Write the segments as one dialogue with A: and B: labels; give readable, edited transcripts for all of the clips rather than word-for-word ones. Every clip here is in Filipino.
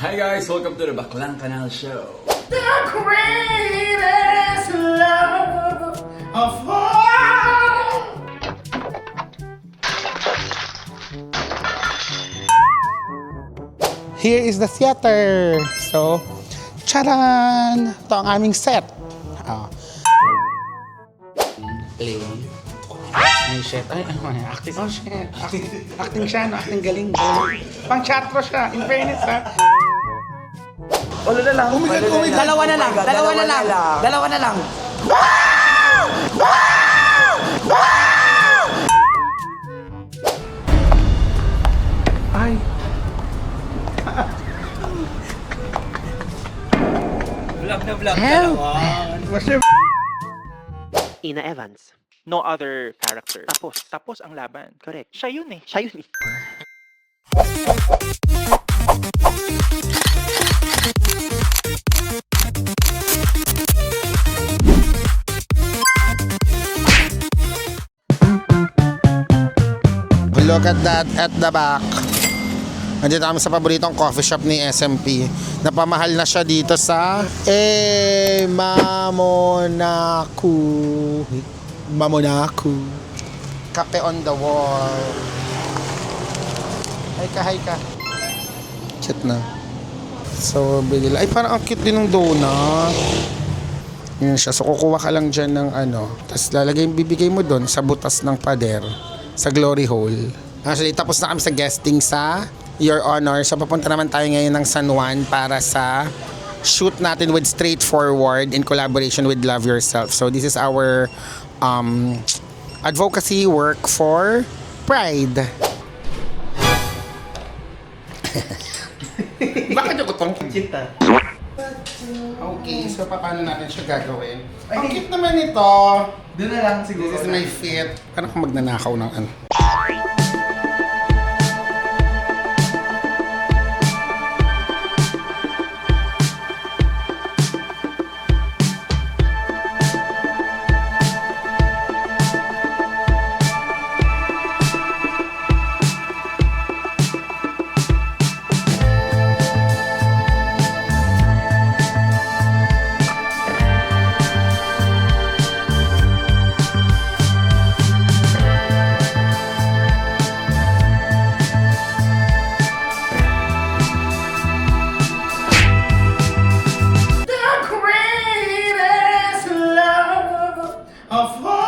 A: Hi guys, welcome to the Baklang Kanal Show.
B: The greatest love of all.
C: Here is the theater. So, charan! Ito ang aming set. Play. Ay, shit. Ay, ano man. Acting. Oh, shit. Acting siya, no? Acting galing. Pang chatro siya. In fairness, ha?
B: Ulo na lang.
D: Dalawa na lang. Dalawa na lang.
C: Ay.
D: Vlog.
C: Help! What's your...
E: Ina Evans.
F: No other character.
E: Tapos
F: ang laban.
E: correct.
F: Siya yun eh.
E: Siya yun eh.
C: Look at that at the back. Nandito kami sa paboritong coffee shop ni SMP. Napamahal na siya dito sa Mamonaco. Kape on the wall. Hi ka. Chat na. So, bigla. Ay, parang ang cute din ng donut. Yun siya. So, kukuha ka lang dyan ng ano. Tapos bibigay mo doon sa butas ng pader. Sa glory hole. Actually, tapos na kami sa guesting sa Your Honor. So, papunta naman tayo ngayon ng San Juan para sa shoot natin with Straightforward in collaboration with Love Yourself. So, this is our advocacy work for Pride. Bakit ako itong kita? Okay, so paano natin siya gagawin? Ang cute naman ito.
B: Doon na lang siguro.
C: This is my fit. Paano kung magnanakaw ng ano?
B: The greatest love of all.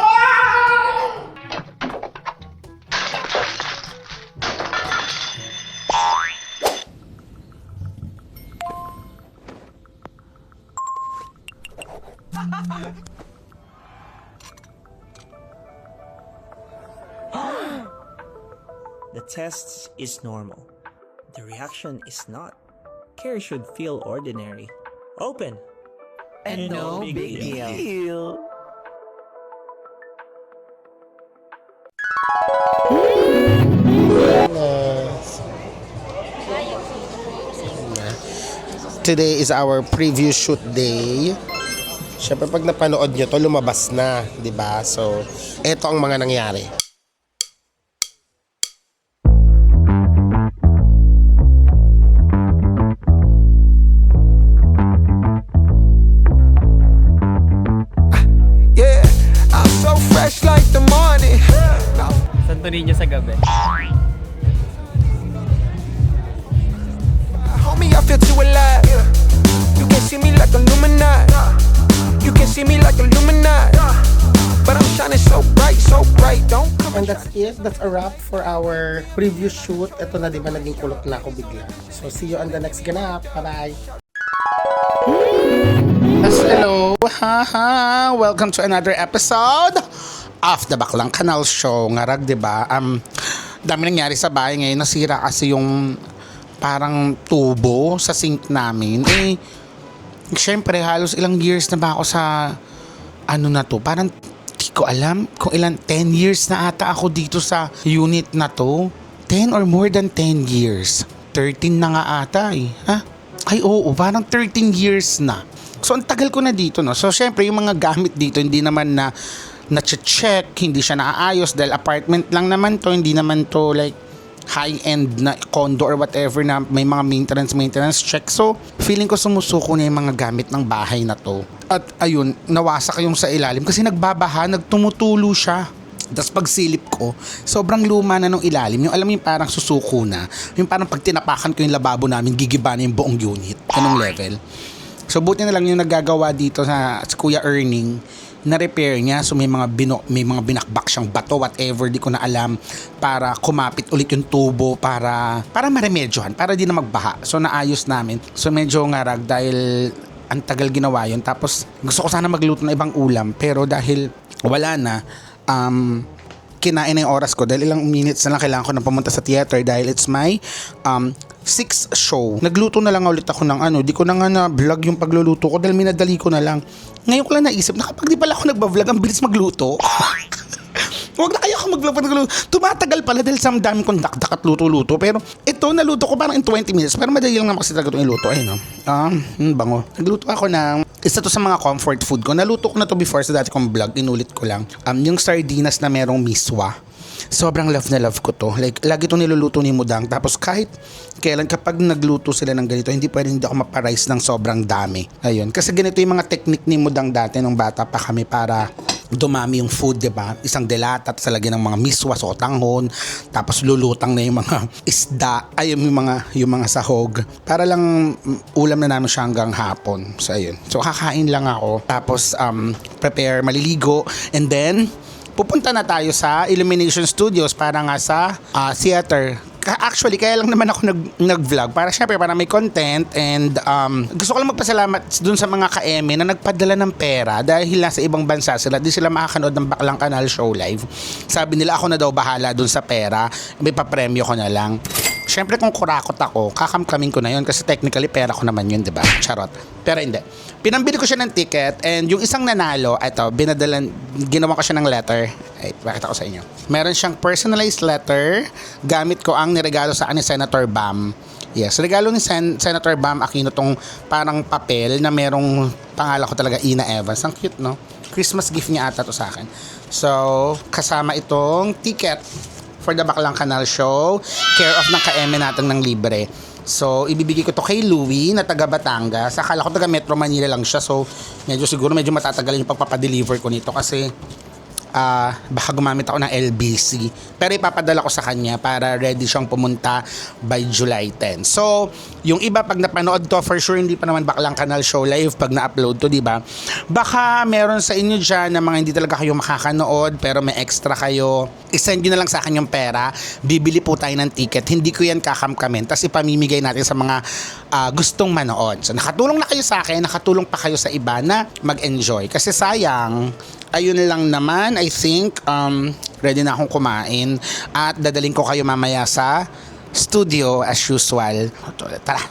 G: The test is normal. The reaction is not. Care should feel ordinary. Open. And no big deal.
C: Today is our preview shoot day. Siyempre pag napanood nyo to, lumabas na, di ba? So, eto ang mga nangyari.
H: Yeah, I'm so fresh like the morning.
D: Santo Niño sa gabi.
H: Homie, I feel too alive. You can see me like Illuminati. You can see me like Illuminati. But I'm shining so bright, don't come.
C: And that's it. That's a wrap for our preview shoot. Ito na, di ba, naging kulot na ako bigla. So, see you on the next ganap. Bye-bye. Yes, hello. Haha. Welcome to another episode of the Baklang Kanal Show. Ngarag, di ba? Dami nangyari sa bahay ngayon. Nasira kasi yung parang tubo sa sink namin. Siyempre, halos ilang years na ba ako sa ano na to? Parang di ko alam kung ilan, 10 years na ata ako dito sa unit na to. 10 or more than 10 years. 13 na nga ata eh. Ha? Ay oo, parang 13 years na. So ang tagal ko na dito, no? So syempre yung mga gamit dito hindi naman na check, hindi siya naaayos dahil apartment lang naman to, hindi naman to like high-end na condo or whatever na may mga maintenance check. So, feeling ko sumusuko na yung mga gamit ng bahay na to. At ayun, nawasak yung sa ilalim kasi nagbabaha, nagtumutulo siya. Tapos pag silip ko, sobrang luma na nung ilalim. Yung alam mo yung parang susuko na. Yung parang pag tinapakan ko yung lababo namin, gigiba na yung buong unit. Ganong level. So buti na lang yung naggagawa dito sa Kuya Erning, na-repair niya. So may mga binakbak siyang bato, whatever, di ko na alam, para kumapit ulit yung tubo, para maremedyohan, para di na magbaha. So naayos namin. So medyo ngarag dahil ang tagal ginawa yun. Tapos gusto ko sana magluto ng ibang ulam, pero dahil wala na, kinain na yung oras ko dahil ilang minutes na lang kailangan ko na pumunta sa theater dahil it's my 6th show. Nagluto na lang ulit ako ng di ko na nga na-vlog yung pagluluto ko dahil minadali ko na lang. Ngayon ko lang naisip na kapag di pala ako nagba-vlog, ang bilis magluto. Huwag na kayo ako mag-vlog. Tumatagal pala dahil sa dami kong dakdak at luto-luto. Pero ito, naluto ko parang in 20 minutes. Pero madali lang naman kasi talaga itong iluto. Ayun, no? Bango. Nagluto ako ng isa to sa mga comfort food ko. Naluto ko na to before sa dati kong vlog. Inulit ko lang. Yung sardinas na merong miswa. Sobrang love na love ko to. Like, lagi to niluluto ni Mudang. Tapos kahit kailan kapag nagluto sila ng ganito, hindi ako maparice ng sobrang dami. Ayun. Kasi ganito yung mga technique ni Mudang dati nung bata pa kami para dumami yung food, diba? Isang delata, tapos lagyan ng mga miswa, sotanghon, tapos lulutang na yung mga isda, yung mga sahog. Para lang ulam na namin siya hanggang hapon. So, ayun. So, kakain lang ako. Tapos, prepare, maliligo. And then, pupunta na tayo sa Illumination Studios para nga sa theater. Actually, kaya lang naman ako nag-vlog para syempre para may content and gusto ko lang magpasalamat dun sa mga ka-eme na nagpadala ng pera dahil nasa ibang bansa sila, di sila makakanood ng Baklang Kanal Show live. Sabi nila ako na daw bahala dun sa pera, may papremyo ko na lang. Syempre kung kurakot ako, kakamkamin ko na yun kasi technically pera ko naman yun, diba? Charot. Pero hindi. Pinambili ko siya ng ticket and yung isang nanalo, ginawa ko siya ng letter. Ay, bakit ako sa inyo? Meron siyang personalized letter. Gamit ko ang niregalo sa akin ni Senator Bam. Yes, regalo ni Senator Bam Aquino tong parang papel na merong pangalan ko talaga, Ina Evans. Ang cute, no? Christmas gift niya ata to sa akin. So, kasama itong ticket for the Baklang Kanal Show, care of ng ka-eme natin ng libre. So, ibibigay ko to kay Louie na taga Batangas. Akala ko taga Metro Manila lang siya. So, medyo matatagal yung pagpapadeliver ko nito kasi baka gumamit ako ng LBC. Pero ipapadala ko sa kanya para ready siyang pumunta by July 10. So, yung iba pag napanood to, for sure hindi pa naman Baklang Kanal Show live pag na-upload to, di ba? Baka meron sa inyo dyan na mga hindi talaga kayo makakanood pero may extra kayo. I-send nyo na lang sa akin yung pera. Bibili po tayo ng ticket. Hindi ko yan kakamkamin. Tapos ipamimigay natin sa mga gustong manood. So, nakatulong na kayo sa akin, nakatulong pa kayo sa iba na mag-enjoy. Kasi sayang, ayun lang naman, I think, ready na akong kumain at dadaling ko kayo mamaya sa studio as usual. Tara!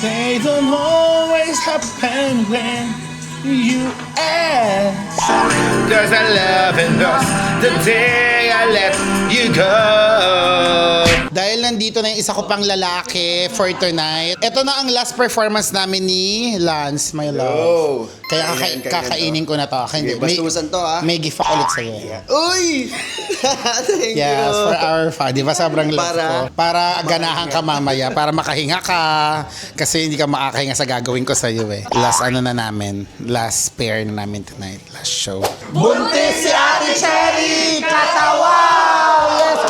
C: They don't always happen when you ask. Cause I love and lost the day I let you go. Dahil nandito na yung isa ko pang lalaki for tonight. Ito na ang last performance namin ni Lance, my love. Kaya kakainin ko na to. Hindi,
I: bastusan to, ha?
C: May gift ako ulit sa'yo.
I: Uy! Thank you.
C: Yes, for our fan. Di ba sobrang love ko? Para ganahan ka mamaya, para makahinga ka. Kasi hindi ka makakahinga sa gagawin ko sa'yo eh. Last last pair na namin tonight. Last show. Buntis si Ate Cherry! Katawaw! Yes!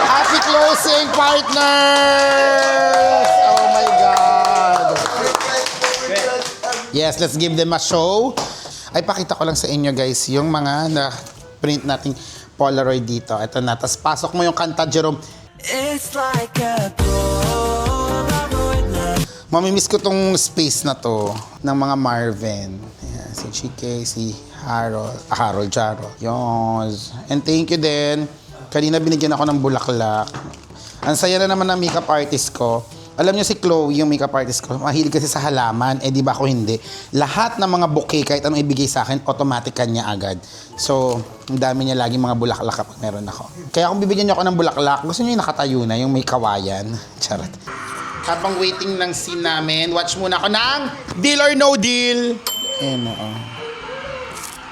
C: Happy closing, partners! Oh my God! Yes, let's give them a show. Ay, pakita ko lang sa inyo guys, yung mga na-print nating Polaroid dito. Ito na. Tapos pasok mo yung kanta, Jerome. It's like a Polaroid love. Mamimiss ko tong space na to ng mga Marvin. Ayan, si Chike, si Harold Jaro. Yos. And thank you din. Kanina binigyan ako ng bulaklak. Ang saya na naman ng makeup artist ko. Alam niyo si Chloe, yung makeup artist ko, mahilig kasi sa halaman. Eh, di ba ako hindi? Lahat ng mga bouquet, kahit anong ibigay sa akin, automatic kanya agad. So, ang dami niya laging mga bulaklak kapag meron ako. Kaya kung bibigyan niyo ako ng bulaklak, gusto niyo yung nakatayo na, yung may kawayan. Charot. Habang waiting ng scene namin, watch muna ako ng Deal or No Deal. Ayan, oo.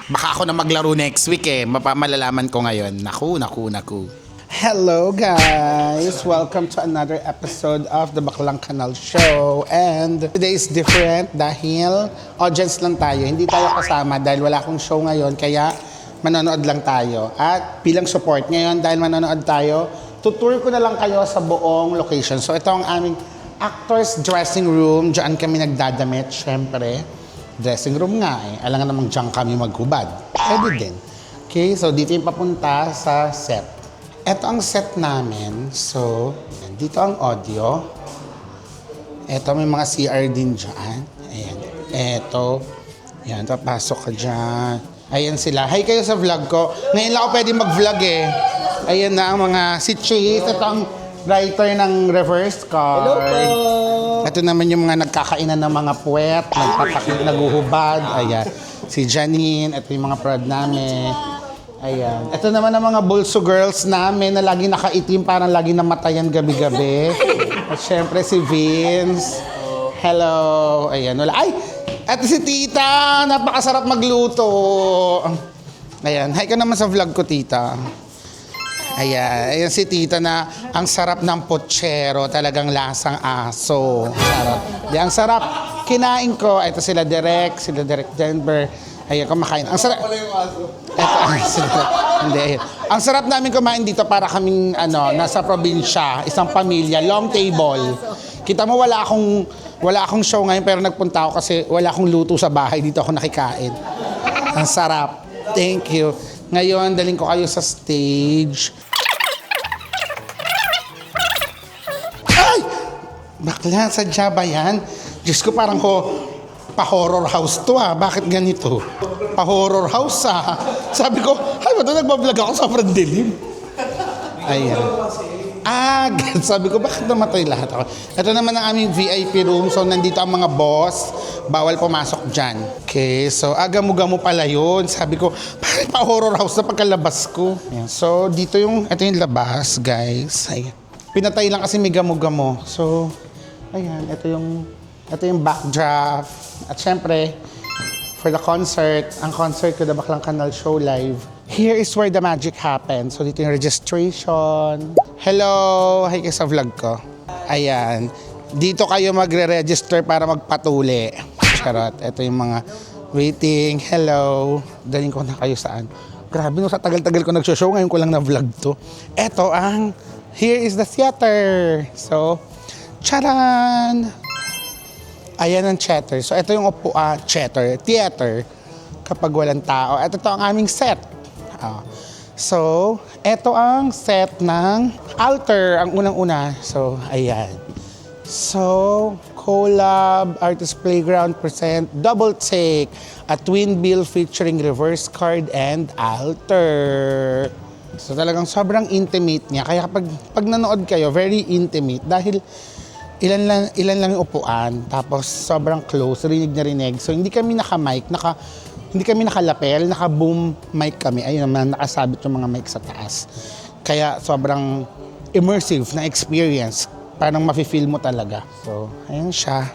C: Baka ako na maglaro next week eh. Malalaman ko ngayon. Naku. Hello guys! Welcome to another episode of the Baklang Kanal Show. And today is different dahil audience lang tayo. Hindi tayo kasama dahil wala akong show ngayon. Kaya manonood lang tayo. At bilang support ngayon dahil manonood tayo, tutour ko na lang kayo sa buong location. So ito ang aming actors dressing room. Diyan kami nagdadamit, syempre. Dressing room nga eh. Alam nga namang diyan kami maghubad. Pwede din. Okay, so dito yung papunta sa set. Ito ang set namin. So, dito ang audio. Ito may mga CR din dyan. Ayan. Ito. Ayan, papasok ka dyan. Ayan sila. Hi kayo sa vlog ko. Ngayon lang ako pwede mag-vlog eh. Ayan na ang mga si Chase. Ito ang writer ng reverse card.
I: Hello po!
C: Ito naman yung mga nagkakainan ng mga puwet, naguhubad. Ayan. Si Janine. Ito yung mga prod namin. Ayan. Ito naman ang mga Bulso girls namin na lagi nakaitim, parang lagi namatayan gabi-gabi. At syempre si Vince. Hello. Ayan. Wala. Ay! At si Tita! Napakasarap magluto. Ayan. Hi ka naman sa vlog ko, Tita. Ayan. Ayan si Tita na ang sarap ng pochero. Talagang lasang aso. Sarap. Di, ang sarap. Kinain ko. Ito sila Direk Denver. Ayan, kumakain. Ang sarap. Hindi. Ang sarap namin kumain dito para kaming nasa probinsya, isang pamilya, long table. Kita mo wala akong show ngayon pero nagpunta ako kasi wala akong luto sa bahay, dito ako nakikain. Ang sarap. Thank you. Ngayon, daling ko kayo sa stage. Ay! Bakla, sadya ba yan? Diyos ko, parang pa-horror house to Bakit ganito? Pa-horror house Sabi ko, ay ba ito nagbablog ako sa sobrang dilim? Ayan. Sabi ko, bakit namatay lahat ako? Ito naman ang aming VIP room. So, nandito ang mga boss. Bawal pumasok dyan. Okay, so agamo-gamo pala yun. Sabi ko, bakit pa-horror house na pagkalabas ko? Ayan. So, ito yung labas, guys. Ayan. Pinatay lang kasi may gamo-gamo. So, ayan, ito yung backdrop. At syempre, for the concert, ang concert ko, the Baklang Kanal Show Live, here is where the magic happens. So, dito yung registration. Hello! Hi kayo sa vlog ko. Ayan. Dito kayo magre-register para magpatuli. Charot. Ito yung mga waiting. Hello. Daling ko na kayo saan. Grabe no, sa tagal-tagal ko nagshow, ngayon ko lang na vlog to. Ito here is the theater. So, charan! Ayan ang theater. So, ito yung theater, kapag walang tao. At ito ang aming set. So, ito ang set ng altar, ang unang-una. So, ayan. So, collab, Artist Playground present, Double Take, a twin bill featuring reverse card and altar. So, talagang sobrang intimate niya. Kaya pag nanood kayo, very intimate. Dahil ilan lang yung upuan, tapos sobrang close, rinig na rinig. So, hindi kami naka-mic, hindi kami nakalapel, naka-boom mic kami. Ayun naman, nakasabit yung mga mic sa taas. Kaya sobrang immersive na experience. Parang mafe-feel mo talaga. So, ayun siya.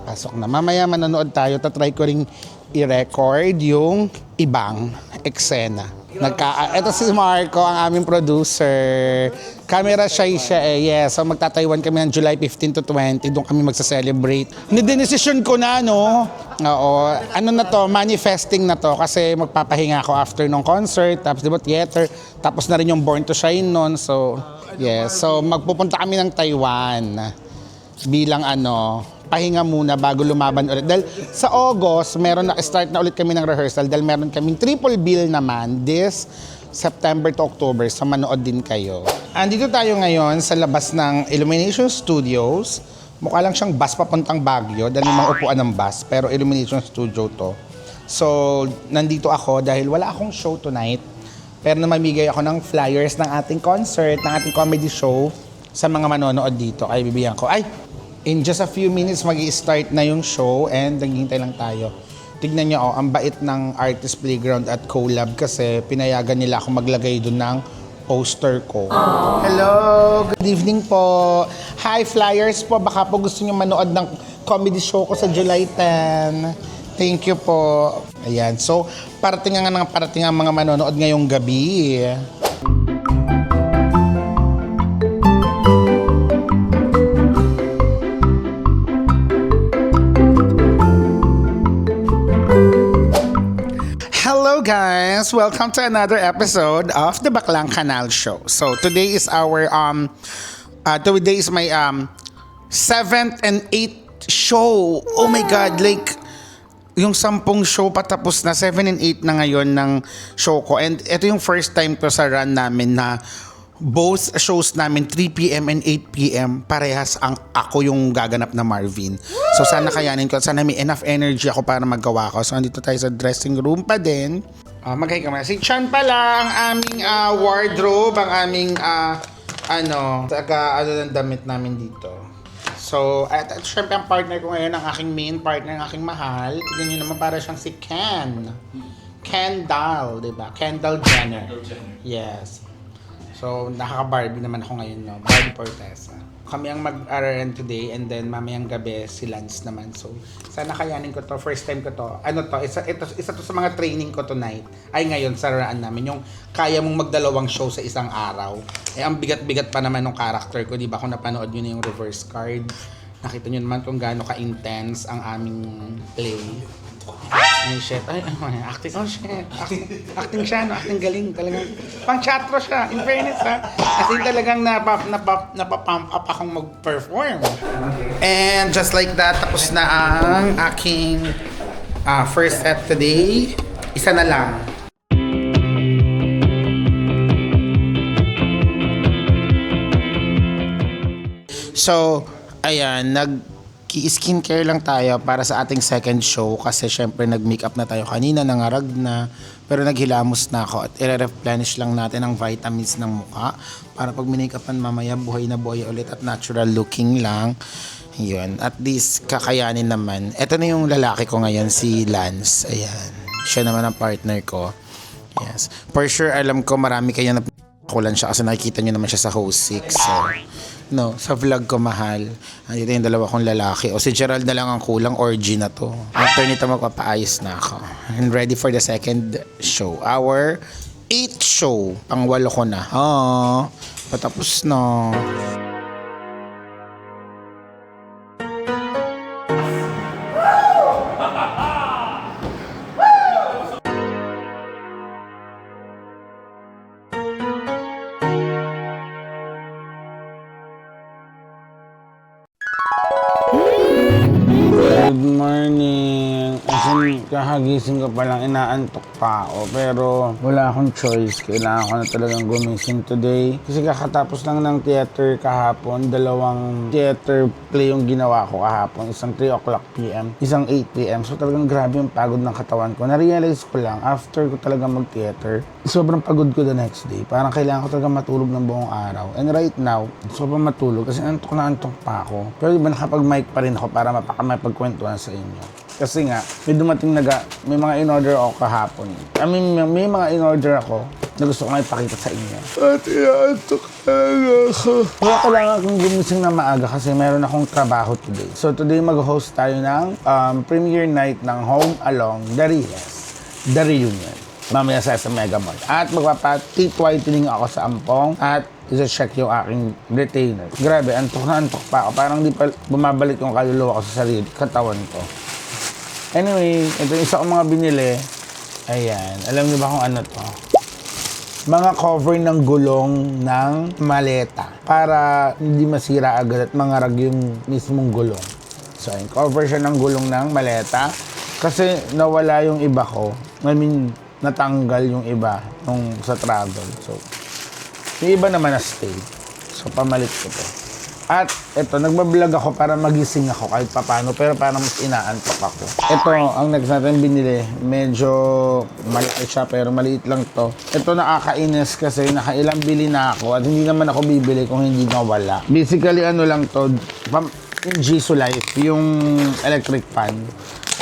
C: Pasok na. Mamaya manonood tayo, tatry ko ring i-record yung ibang eksena. Ito si Marco, ang aming producer. Camera shy siya eh. Yes, so magta-Taiwan kami ng July 15 to 20. Doon kami magsa-celebrate. Decision ko na, no? Oo. Ano na to, manifesting na to. Kasi magpapahinga ako after ng concert. Tapos diba theater. Tapos na rin yung Born to Shine nun. So, yes. So magpupunta kami ng Taiwan. Bilang pahinga muna bago lumaban ulit. Dahil sa August, start na ulit kami ng rehearsal dahil meron kaming triple bill naman this September to October. So manood din kayo. Andito tayo ngayon sa labas ng Illumination Studios. Mukha lang siyang bus papuntang Baguio dahil may mga upuan ng bus. Pero Illumination Studio to. So, nandito ako dahil wala akong show tonight. Pero namamigay ako ng flyers ng ating concert, ng ating comedy show sa mga manonood dito. Ay, bibigyan ko. In just a few minutes, mag-i-start na yung show and naghihintay lang tayo. Tignan nyo, ang bait ng Artist Playground at Collab kasi pinayagan nila ako maglagay doon ng poster ko. Hello! Good evening po. Hi, Flyers po. Baka po gusto nyo manood ng comedy show ko sa July 10. Thank you po. Ayan. So, parating ang mga manonood ngayong gabi. Hello guys! Welcome to another episode of the Baklang Kanal Show. So today is our today is my 7th and 8th show. Oh my god, like yung 10 show patapos na, 7 and 8 na ngayon ng show ko. And ito yung first time ko sa run namin na both shows namin 3 p.m. and 8 p.m. parehas ako yung gaganap na Marvin. So sana kayanin ko, sana may enough energy ako para magawa ko. So andito tayo sa dressing room pa din. Maghay ka muna. Si Chan pala ang aming wardrobe, ang aming ng damit namin dito. So, at syempre ang partner ko ngayon, ang aking main partner, ang aking mahal. Tignan nyo naman, para siyang si Ken. Kendall, diba? Kendall Jenner. Yes. So, nakaka-Barbie naman ako ngayon, no? Barbie Portesa. Kami ang mag-RRN today and then mamayang gabi si Lance naman. So, sana kayanin ko to. First time ko to. Isa to sa mga training ko tonight. Ay ngayon, sa RRN namin. Yung kaya mong magdalawang show sa isang araw. Eh, ang bigat-bigat pa naman ng character ko. Di ba? Kung napanood yun na yung reverse card. Nakita nyo naman kung gaano ka-intense ang aming play. Ay, shit. Ay, acting. Oh, shit. Acting siya, no? Acting galing. Talagang pang-chatro siya. In fairness, ha? Kasi talagang napapump up akong mag-perform. And just like that, tapos na ang aking first set today. Isa na lang. So, ayan, skincare lang tayo para sa ating second show kasi syempre nag-makeup na tayo kanina, nangarag na, pero naghilamos na ako at i-replenish lang natin ang vitamins ng mukha para pag minakapan mamaya buhay na buhay ulit at natural looking lang. Yun, at least kakayanin naman. Ito na yung lalaki ko ngayon, si Lance. Ayan, siya naman ang partner ko. Yes, for sure alam ko marami kayo na kulan siya kasi nakikita nyo naman siya sa Host 6. So, no, sa vlog ko, mahal. Andito yung dalawa kong lalaki. O si Gerald na lang ang kulang, orgy na to. After nito, magpapaayos na ako. And ready for the second show. Our 8th show. Pang-8 ko na. Patapos na. Good morning. Kahagising ko palang, inaantok pa ako. Pero wala akong choice. Kailangan ko na talagang gumising today. Kasi kakatapos lang ng theater kahapon. 2 theater play yung ginawa ko kahapon. Isang 3 o'clock p.m. Isang 8 p.m. So talagang grabe yung pagod ng katawan ko. Na-realize ko lang after ko talaga mag-theater, sobrang pagod ko the next day. Parang kailangan ko talaga matulog ng buong araw. And right now, sobrang matulog kasi antok na antok pa ako. Pero diba nakapag-mic pa rin ako para mapagkwentuhan sa inyo. Kasi nga, may mga in-order ako kahapon. I mean, may mga in-order ako na gusto ko nga ipakita sa inyo. At inaantok talaga ako. Kaya kailangan akong gumising na maaga kasi meron akong trabaho today. So today mag-host tayo ng premiere night ng Home Along The Reunion. Mamaya sa Mega Mall. At magpapa-teeth whitening ako sa Ampong at isa-check yung aking retainer. Grabe, antok na antok pa ako. Parang di pa bumabalik yung kaluluwa ko sa sarili, katawan ko. Anyway, ito yung isa kong mga binili. Ayan, alam niyo ba kung ano to? Mga cover ng gulong ng maleta para hindi masira agad at mangarag yung mismong gulong. So, ayun, cover siya ng gulong ng maleta kasi nawala yung iba ko. I mean, natanggal yung iba nung sa travel. So, yung iba naman na stay. So, pamalit ko to. At ito, nagbablog ako para magising ako kahit papano, pero parang mas inaantok ako. Ito, ang next natin binili, medyo malaki siya pero maliit lang to. Ito nakakainis kasi nakailang bili na ako at hindi naman ako bibili kung hindi nawala. Basically, ano lang to, yung Jisoo Life, yung electric fan.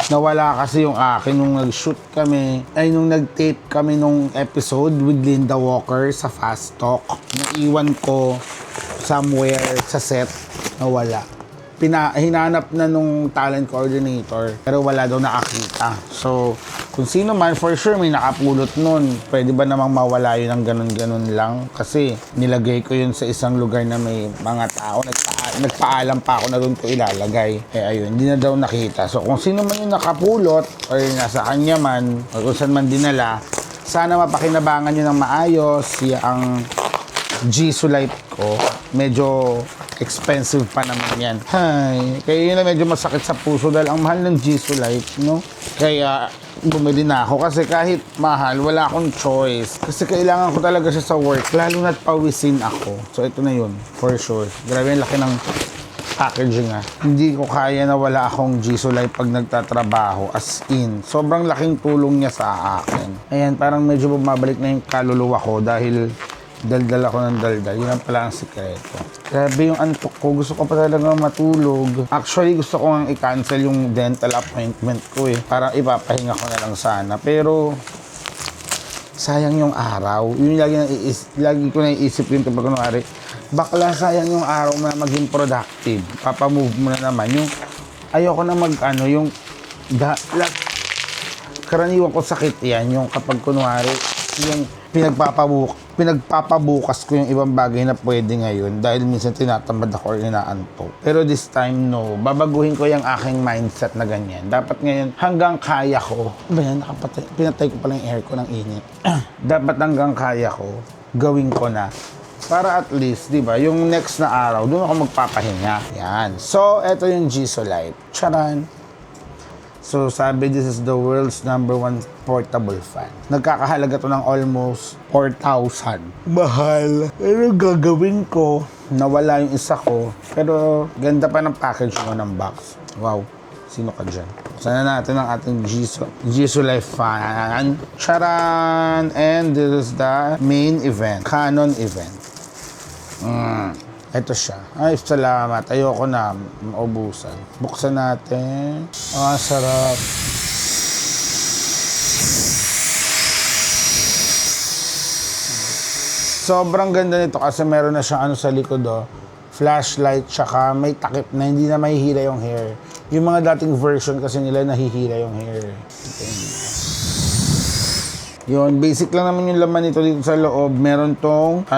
C: Nawala kasi yung akin nung nag-shoot kami, nung nag-tape kami nung episode with Linda Walker sa Fast Talk. Naiwan ko somewhere sa set, nawala. Hinanap na nung talent coordinator, pero wala daw nakakita. So, kung sino man, for sure may nakapulot nun. Pwede ba namang mawala yun ng ganun-ganun lang? Kasi nilagay ko yun sa isang lugar na may mga tao. Nagpaalam pa ako na doon ko ilalagay. Ayun, hindi na daw nakita. So, kung sino man yung nakapulot, or nasa kanya man, o kung saan man dinala, sana mapakinabangan nyo ng maayos. Ang Jisoo Life ko, medyo expensive pa naman yan. Hay, kaya yun na medyo masakit sa puso dahil ang mahal ng Jisoo Life, no? Kaya bumili na ako kasi kahit mahal, wala akong choice. Kasi kailangan ko talaga siya sa work, lalo na't pawisin ako. So ito na yun, for sure. Grabe yung laki ng packaging Hindi ko kaya na wala akong Jisoo Life pag nagtatrabaho, as in. Sobrang laking tulong niya sa akin. Ayan, parang medyo bumabalik na yung kaluluwa ko dahil daldal ako ng daldal. Yun ang pala ang sikreto. Grabe yung antok ko. Gusto ko pa talaga matulog. Actually, gusto ko nga i-cancel yung dental appointment ko Para ipapahinga ko na lang sana. Pero, sayang yung araw. Yun lagi ko naiisip yun kapag kunwari, bakla sayang yung araw na maging productive. Papamove mo na naman. Yung, ayoko na yung, karaniwan ko sakit yan. Yung kapag kunwari, yung pinagpapabukas ko yung ibang bagay na pwede ngayon dahil minsan tinatamad ako or inaantok. Pero this time, no. Babaguhin ko yung aking mindset na ganyan. Dapat ngayon, hanggang kaya ko. Ba yan? Pinatay ko pala yung air ko ng init. Dapat hanggang kaya ko, gawin ko na. Para at least, di ba, yung next na araw, doon ako magpapahinga. Yan. So, eto yung Jisoo Life. Charan! So, sabi, this is the world's #1 portable fan. Nagkakahalaga to ng almost 4,000. Mahal. Pero gagawin ko, nawala yung isa ko. Pero ganda pa ng package mo ng box. Wow. Sino ka dyan? Sana natin ang ating Jisoo Life fan. Charan! And this is the main event. Canon event. Ito siya. Ay, salamat. Ayoko na maubusan. Buksan natin. Sarap. Sobrang ganda nito kasi meron na siyang sa likod flashlight, tsaka may takip na hindi na mahihila yung hair. Yung mga dating version kasi nila nahihila yung hair. Yun, basic lang naman yung laman nito dito sa loob. Meron tong,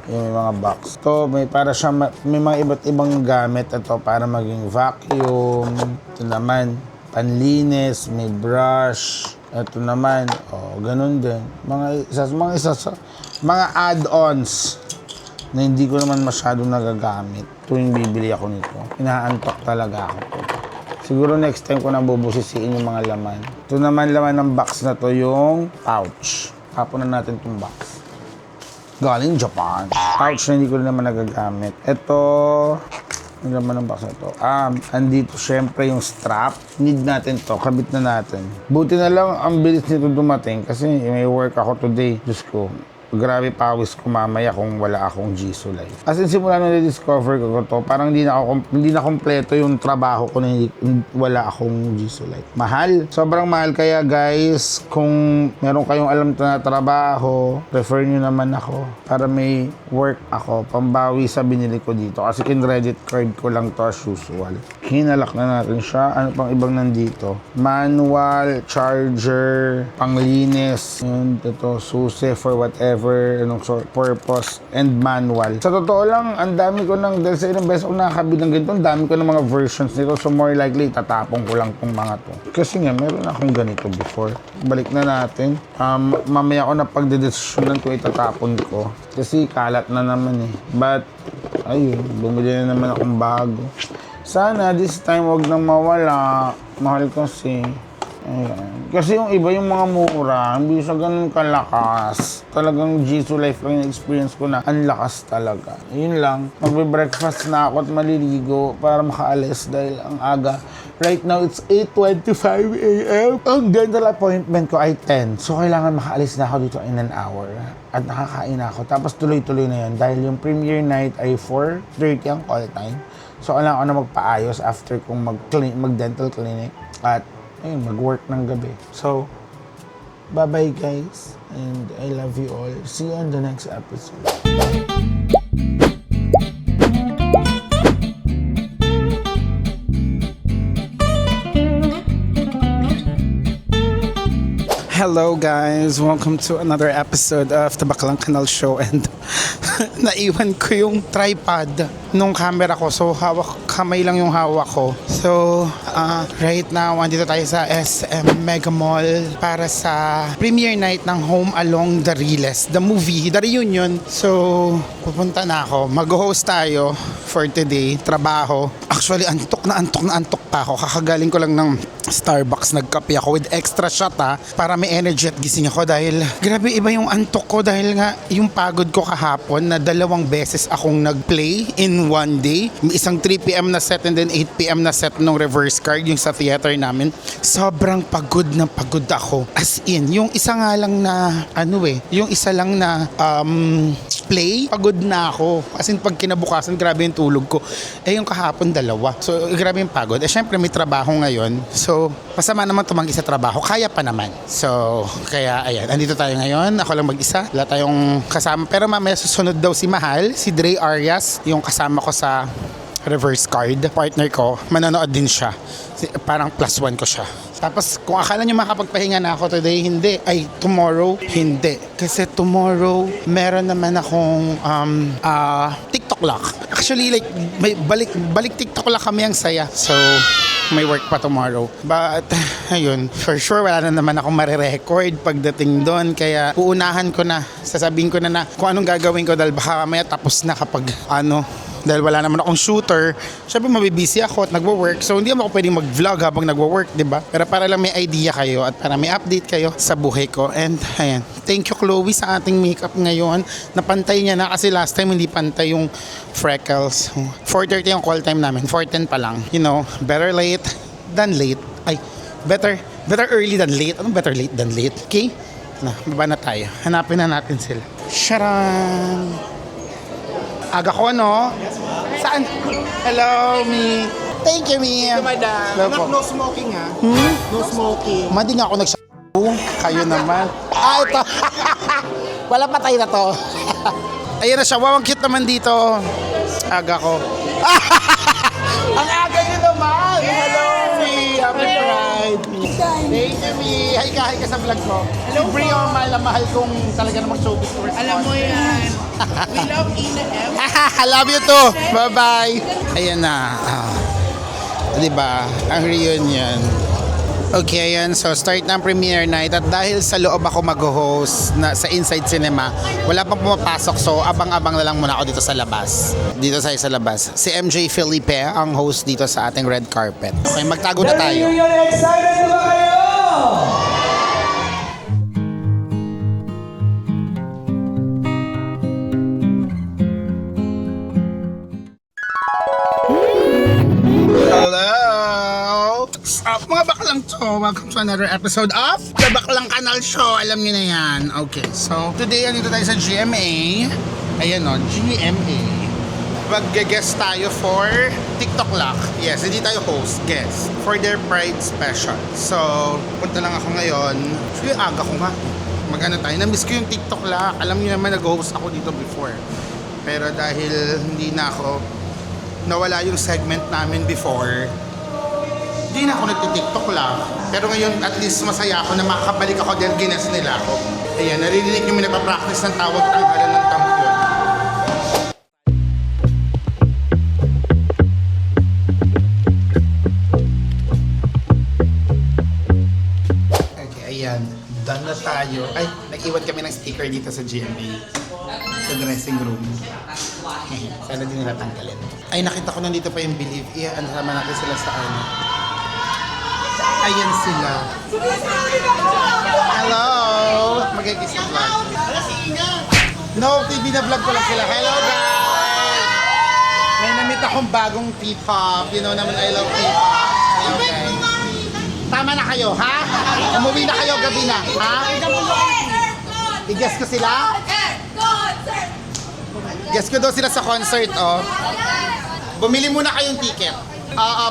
C: yung mga box. Ito, may mga iba't ibang gamit. Ito, para maging vacuum. Ito naman, panlinis, may brush. Ito naman, ganun din. Mga add-ons na hindi ko naman masyadong nagagamit tuwing bibili ako nito. Inaantok talaga ako. Siguro next time ko na bubusisiin yung mga laman. Ito naman laman ng box na to, yung pouch. Tapon na natin itong box. Galing Japan. Pouch na hindi ko naman nagagamit. Ito, yung laman ng box na to. Andito syempre yung strap. Need natin to, kabit na natin. Buti na lang ang bilis nito dumating kasi may work ako today. Diyos ko, grabe pawis ko mamaya kung wala akong Jisoo Life. As in, simula nung na-discover ko to, parang hindi na kompleto yung trabaho ko na wala akong Jisoo Life. Mahal. Sobrang mahal. Kaya guys, kung meron kayong alam na trabaho, refer nyo naman ako para may work ako. Pambawi sa binili ko dito. Kasi kin-credit card ko lang to as usual. Hinalak na natin siya. Ano pang ibang nandito? Manual, charger, panglinis, yun, ito, susi for whatever anong purpose, and manual. Sa totoo lang, ang dami ko dahil sa ilang beses ako nakakabit ng ganito, ang dami ko ng mga versions nito, so more likely, tatapong ko lang tong mga to. Kasi nga, meron akong ganito before. Balik na natin. Mamaya ko na pagdedesisyonan kung itatapon ko. Kasi kalat na naman But, ayun, bumili na naman akong bago. Sana, this time, wag nang mawala. Mahal kasi. Ayan. Kasi yung iba, yung mga mura, hindi siya ganun kalakas. Talagang Jisoo Life lang yung experience ko na ang lakas talaga. Yun lang. Magbe-breakfast na ako at maliligo para makaalis dahil ang aga. Right now, it's 8:25 a.m. Ang dental appointment ko ay 10. So, kailangan makaalis na ako dito in an hour. At nakakain na ako. Tapos tuloy-tuloy na yun. Dahil yung premiere night ay 4:30 ang call time. So, kailangan ko na magpaayos after kong mag-dental clinic. At ayun, mag-work ng gabi. So, bye-bye guys. And I love you all. See you on the next episode. Hello guys! Welcome to another episode of the Baklang Kanal Show, and naiwan ko yung tripod nung camera ko, so kamay lang yung hawak ko. So right now andito tayo sa SM Mega Mall para sa premiere night ng Home Along the Riles, the movie, the reunion. So pupunta na ako, mag-host tayo for today, trabaho. Actually antok na antok pa ako, kakagaling ko lang ng Starbucks, nagkape ako with extra shot para may energy at gising ako, dahil grabe iba yung antok ko, dahil nga yung pagod ko kahapon na 2 beses akong nag-play in one day. May isang 3 PM na set and then 8 PM na set nung reverse card, yung sa theater namin. Sobrang pagod na pagod ako. As in, yung isa nga lang na yung isa lang na play, pagod na ako. As in, pag kinabukasan, grabe yung tulog ko. Yung kahapon 2. So, grabe yung pagod. Syempre may trabaho ngayon. So, masama naman tumanggi sa trabaho. Kaya pa naman. So, kaya ayan. Andito tayo ngayon. Ako lang mag-isa. Wala tayong kasama. Pero mamaya susunod daw si Mahal, si Dre Arias, yung kasama ko sa reverse card. Partner ko, manonood din siya. Parang +1 ko siya. Tapos kung akala nyo makapagpahinga na ako today, hindi. Ay, tomorrow, hindi. Kasi tomorrow, meron naman akong TikTok lock. Actually, like, may balik TikTok lock kami, ang saya. So, may work pa tomorrow. But, ayun, for sure, wala na naman akong marirecord pagdating doon. Kaya, uunahan ko na. Sasabihin ko na kung anong gagawin ko, dahil baka mamaya tapos na kapag dahil wala naman akong shooter, syempre mabibisi ako at nagwo-work. So hindi ako pwedeng mag-vlog habang nagwo-work, diba? Pero para lang may idea kayo at para may update kayo sa buhay ko. And ayan, thank you Chloe sa ating makeup ngayon. Napantay niya na kasi last time hindi pantay yung freckles. 4:30 yung call time namin, 4:10 pa lang. You know, better late than late. Ay, better early than late. Anong better late than late? Okay? Baba na tayo. Hanapin na natin sila. Sharan! Aga ko, no? Saan? Hello, Mi. Thank you, Mi. Hello po.
I: No smoking No smoking.
C: Madi nga ako Kayo naman. Ito. Wala patay na to. Ayan na siya. Wow, ang cute naman dito. Aga ko. Ang aga niyo naman. Hello, Mi. Happy Pride. Thank you, Mi. Hi ka sa vlog ko. Hello, Bri, mahal kong talaga namang showbiz person.
B: Alam mo yan. We love Ina Evans.
C: I love you too. Bye-bye. Ayan na. Diba? Ang reunion. Okay, ayan. So, start ng premiere night. At dahil sa loob ako mag-host sa Inside Cinema, wala pang pumapasok. So, abang-abang na lang muna ako dito sa labas. Dito sa labas. Si MJ Felipe ang host dito sa ating red carpet. Okay, magtago na tayo.
H: Excited na ba kayo?
C: Hello! What's up mga baklang to? Welcome to another episode of the Baklang Kanal Show. Alam niyo na yan. Okay, so today andito tayo sa GMA. Ayan o, GMA. Mag-guest tayo for TikTok Lock. Yes, hindi tayo host, guest. For their Pride Special. So, punta lang ako ngayon. Actually, aga ko nga. Mag-ano tayo. Na-miss ko yung TikTok Lock. Alam niyo naman, nag-host ako dito before. Pero dahil hindi na ako nawala yung segment namin before, hindi na ako nagtitiktok lang. Pero ngayon, at least masaya ako na makakabalik ako dahil gines nila ako. Ayan, naririnig yung nagpa-practice ng tawag tanggalan ng tampion. Okay, ayan. Done na tayo. Ay, nag-iwan kami ng sticker dito sa GMA. Sa dressing room. Sana din nila tanggalin. Ay, nakita ko nandito pa yung Believe. Ano naman natin sila sa ano. Ayan sila. Hello! Magigis na vlog. No, TV na vlog ko lang sila. Hello guys! May namit akong bagong P-pop. You know naman, I love P-pop. Hello guys. Tama na kayo, ha? Umuwi na kayo gabi na, ha? I-guess ko sila? Guess ko daw sila sa concert, oh. Bumili muna kayong ticket.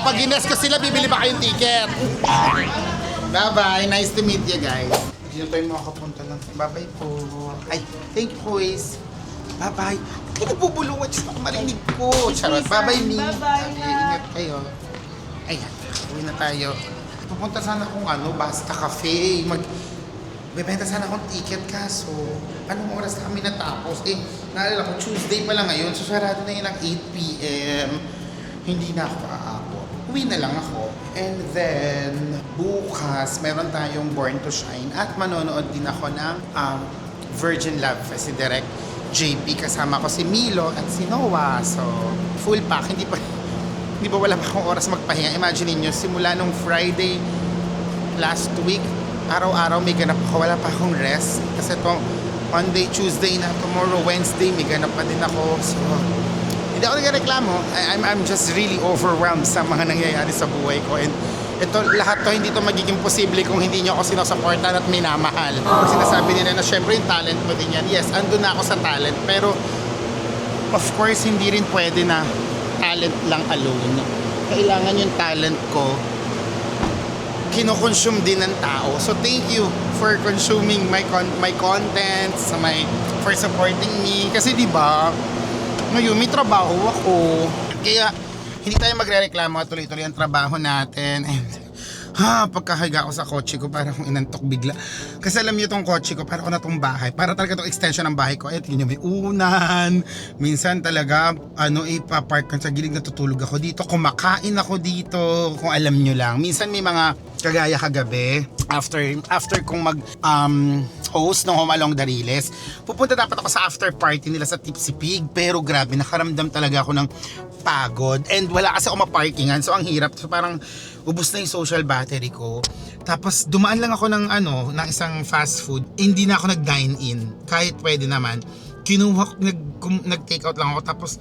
C: Pag gines ko sila, bibili ba kayong ticket? Bye-bye. Nice to meet you guys. Dito tayo makakapunta lang. Bye-bye po. Ay, thank you, Kuis. Bye-bye. Bakit nabubuluwat siya? Marinig ko. Charot. Bye-bye, Mi. Bye-bye. Ingat kayo. Ayan. Uwi na tayo. Pupunta sana akong Basta Cafe. Bebenta sana akong ticket kaso anong oras na kami natapos? Naalala ko, Tuesday pa lang ngayon. So, sarado na yun ng 8 p.m. Hindi na ako aabot. Uwi na lang ako. And then, bukas, meron tayong Born to Shine at manonood din ako ng Virgin Love Fest. Si Direct JP, kasama ko si Milo at si Noah. So, full pack. Hindi ba wala pa akong oras magpahinga? Imagine niyo simula nung Friday last week, araw-araw may ganap ako. Wala pa akong rest. Kasi itong Monday, Tuesday na, tomorrow, Wednesday, may ganap pa din ako. So, hindi ako nagreklamo. I'm just really overwhelmed sa mga nangyayari sa buhay ko. And ito, lahat to, hindi to magiging posible kung hindi nyo ako sinusuportan at minamahal. Sinasabi nila na syempre yung talent ko din yan. Yes, andun na ako sa talent. Pero, of course, hindi rin pwede na talent lang alone. Kailangan yung talent ko kino-consume din ng tao. So thank you for consuming my content, for supporting me. Kasi di ba, ngayon may trabaho ako. Kaya hindi tayo magrereklamo, tuloy-tuloy ang trabaho natin. And pagkahiga ko sa kotse ko, parang akong inantok bigla. Kasi alam niyo tong kotse ko, parang ako na tong bahay. Para talaga tong extension ng bahay ko. Tingnan niyo, may unan. Minsan talaga, ipapark ko sa gilid, natutulog ako dito. Kumakain ako dito, kung alam niyo lang. Minsan may mga kagaya kagabi, after kong host ng Home Along the Riles, pupunta dapat ako sa after party nila sa Tipsy Pig. Pero grabe, nakaramdam talaga ako ng pagod. And wala kasi ako maparkingan, so ang hirap. So parang ubos na yung social battery ko. Tapos dumaan lang ako ng isang fast food. Hindi na ako nag-dine in. Kahit pwede naman. Kinuha ko, nag-take out lang ako. Tapos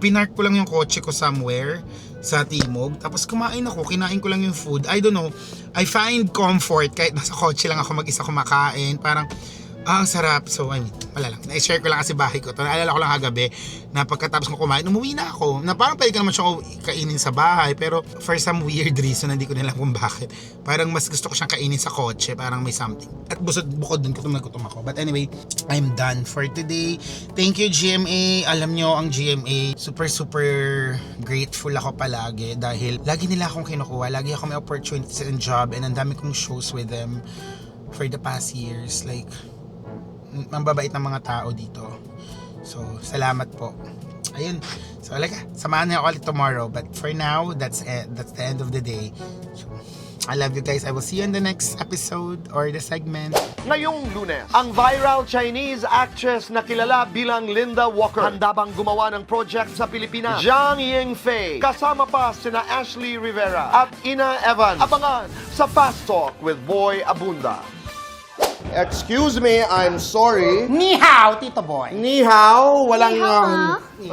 C: pinark ko lang yung kotse ko somewhere sa Timog. Tapos kumain ako. Kinain ko lang yung food. I don't know. I find comfort kahit nasa kotse lang ako mag-isa kumakain. Parang ang sarap. So, wala lang. Na-share ko lang kasi bahay ko. Naalala ko lang kagabi na pagkatapos ko kumain, umuwi na ako. Na parang pwede ka naman siyang kainin sa bahay. Pero for some weird reason, hindi ko na alam kung bakit. Parang mas gusto ko siyang kainin sa kotse. Parang may something. At bukod dun, gutom ako. But anyway, I'm done for today. Thank you, GMA. Alam nyo, ang GMA, super grateful ako palagi. Dahil lagi nila akong kinukuha. Lagi ako may opportunities and job. And ang dami kong shows with them for the past years. Like, ang babait ng mga tao dito. So, salamat po. Ayun. So, samahan niyo ako ulit tomorrow. But for now, that's the end of the day. So, I love you guys. I will see you in the next episode or the segment.
J: Ngayong Lunes, ang viral Chinese actress na kilala bilang Linda Walker handa bang gumawa ng project sa Pilipinas? Zhang Yingfei, kasama pa sina Ashley Rivera at Ina Evans. Abangan sa Fast Talk with Boy Abunda. Excuse me, I'm sorry.
C: Ni hao, Tito Boy.
J: Ni hao, walang...
C: Ni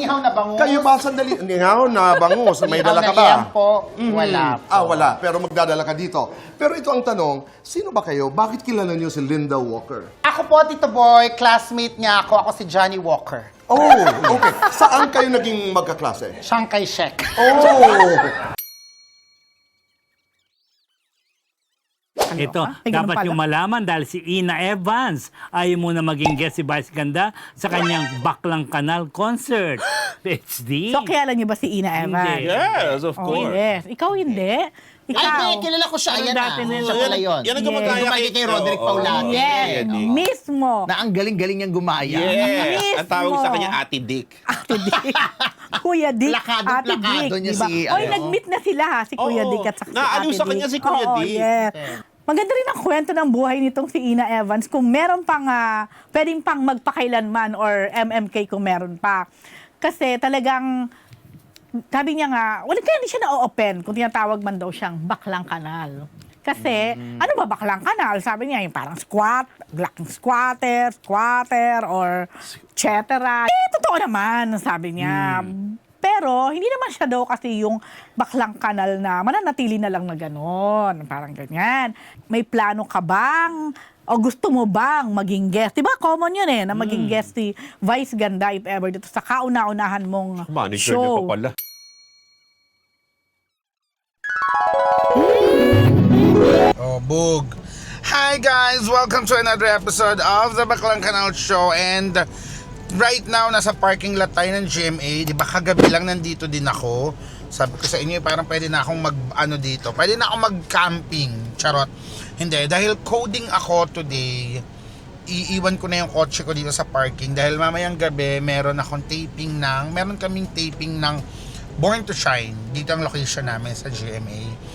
C: hao na bangus.
J: Kayo ba sandali? Ni hao na bangus. May dala ka ba?
C: Yan po. Wala po.
J: Wala. Pero magdadala ka dito. Pero ito ang tanong, sino ba kayo? Bakit kilala niyo si Linda Walker?
C: Ako po, Tito Boy. Classmate niya ako. Ako si Johnny Walker.
J: Oh, okay. Saan kayo naging magkaklase?
C: Chiang Kai-shek.
J: Oh!
K: Ito, dapat yung malaman dahil si Ina Evans ay muna maging guest si Vice Ganda sa kanyang Baklang Kanal concert. PhD.
B: So, kilala niyo ba si Ina Evans?
K: Hindi.
A: Yes, of
B: Oh,
A: course.
B: yes. Ikaw hindi? Ikaw.
C: Ay, kilala ko siya. Ayan
K: dati nila.
C: Siya pala yun.
A: Yan ang gumagaya
C: kay Roderick Paulate.
B: Yes, mismo.
I: Na ang galing-galing niyang gumaya.
A: Yes. Ang tawag
B: Mismo.
A: sa kanya, Ate Dick.
B: Ate Dick. Kuya Dick. Ate Dick.
I: niya
B: Diba?
I: si...
B: Oy, nag-meet na sila ha, si Kuya
A: Oo.
B: Dick at saka si Ate
A: Naaliw
B: Dick.
A: sa kanya si Kuya
B: Oo,
A: Dick.
B: yes. Maganda rin ang kwento ng buhay nitong si Ina Evans kung meron pang, pwedeng pang magpakailanman or MMK kung meron pa. Kasi talagang, sabi niya nga, kaya hindi siya na-open kung tinatawag man daw siyang baklang kanal. Kasi, ano ba baklang kanal? Sabi niya, yung parang squatter, or et cetera. Totoo naman, sabi niya. Pero, hindi naman siya daw kasi yung baklang kanal na mananatili na lang na gano'n. Parang ganyan. May plano ka bang? O gusto mo bang maging guest? Diba common yun na maging guest si Vice Ganda if ever dito sa kauna-unahan mong
A: Manager
B: show.
A: niya pa pala.
C: Oh, bug. Hi guys! Welcome to another episode of the Baklang Kanal Show. And right now, nasa parking lot tayo ng GMA. Diba kagabi lang nandito din ako. Sabi ko sa inyo, parang pwede na akong dito. Pwede na akong mag-camping. Charot. Hindi, dahil coding ako today, iiwan ko na yung kotse ko dito sa parking. Dahil mamayang gabi, meron kaming taping ng Born to Shine. Dito ang location namin sa GMA.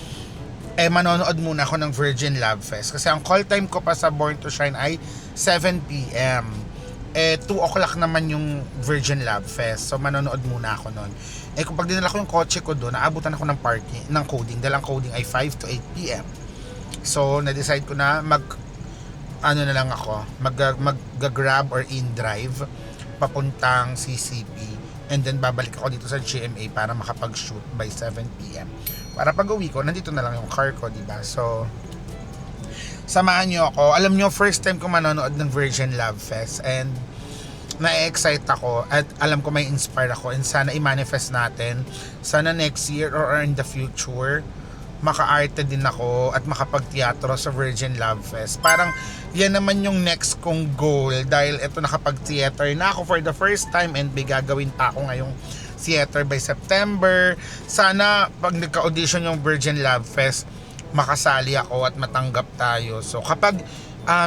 C: Manonood muna ako ng Virgin Love Fest. Kasi ang call time ko pa sa Born to Shine ay 7 p.m. 2 o'clock naman yung Virgin Love Fest. So, manonood muna ako nun. Kung dinala ko yung kotse ko doon, naabutan ako ng parking, ng coding. Dahil ang coding ay 5 to 8 p.m. So, na-decide ko na mag-grab or in-drive papuntang CCP. And then, babalik ako dito sa GMA para makapag-shoot by 7 p.m. Para pag uwi ko, nandito na lang yung car ko, diba? So, samahan nyo ako. Alam nyo, first time ko manonood ng Virgin Love Fest and na-excite ako at alam ko may inspire ako and sana i-manifest natin. Sana next year or in the future, maka-arte din ako at makapag-teatro sa Virgin Love Fest. Parang yan naman yung next kong goal dahil ito nakapag-theater na ako for the first time and may gagawin pa ako ngayong theater by September. Sana pag nagka-audition yung Virgin Love Fest, makasali ako at matanggap tayo. So kapag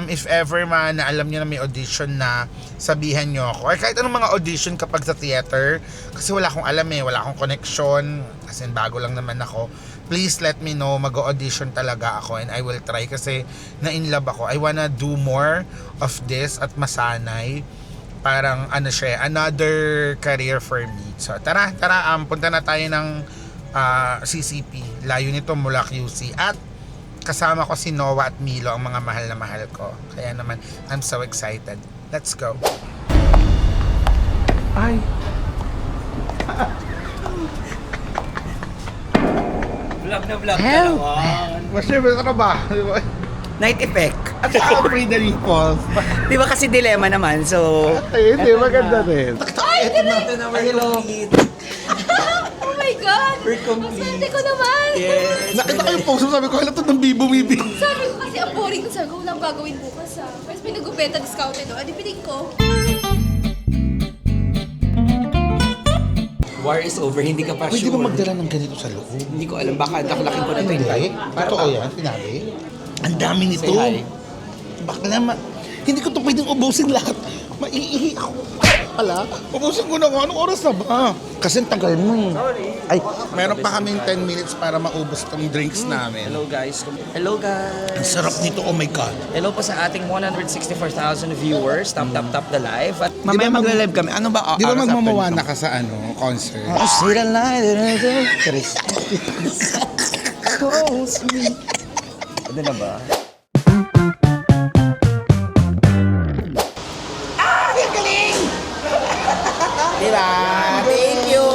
C: if ever man na alam niyo na may audition na, sabihan niyo ako. Or kahit anong mga audition kapag sa theater, kasi wala akong alam wala akong connection, as in bago lang naman ako. Please let me know, mag-audition talaga ako and I will try kasi na-inlove ako. I wanna do more of this at masanay. Parang another career for me. So tara, punta na tayo ng CCP. Layo nito mula QC. At kasama ko si Noah at Milo, ang mga mahal na mahal ko. Kaya naman, I'm so excited. Let's go. Ay.
D: Vlog na vlog.
C: Mas nervous ka ba?
D: Night effect.
C: At saka free the ripples.
D: Di ba kasi dilemma naman, so...
C: Ay, hindi. Maganda rin.
D: Ito na, we're complete.
L: Oh my God!
D: We're complete.
L: Ang swerte ko naman!
D: Yes.
C: Nakita ko yung post mo, sabi ko, hala to ng bibo-bibi.
L: Sabi ko kasi, ang boring ko. Sabi ko, walang gagawin bukas Mas pinag-ubenta discounted o. Adi piling ko.
D: War is over, hindi ka pa
C: Pwede
D: sure.
C: ba magdala ng ganito sa loob?
D: Hindi ko alam, baka daklakin ko na ito.
C: Hindi. Totoo yan, sinabi. Ang dami nito.
D: Say hi.
C: Baka naman, hindi ko to pwedeng ubusin lahat. Maiihi ako. Hala, ubusin ko na nga. Anong oras na ba? Kasi ang tagal mo Ay, meron pa kaming 10 minutes para maubos tong drinks namin.
D: Hello guys. Hello guys.
C: Ang sarap nito, oh my God.
D: Hello po sa ating 164,000 viewers. Tap the live. At
C: Di
D: mamaya
C: ba
D: magla-live kami. Ano ba?
C: Di ba magmamawana ka sa concert?
D: Sira na. Chris. Ano na ba? Diba? Thank you!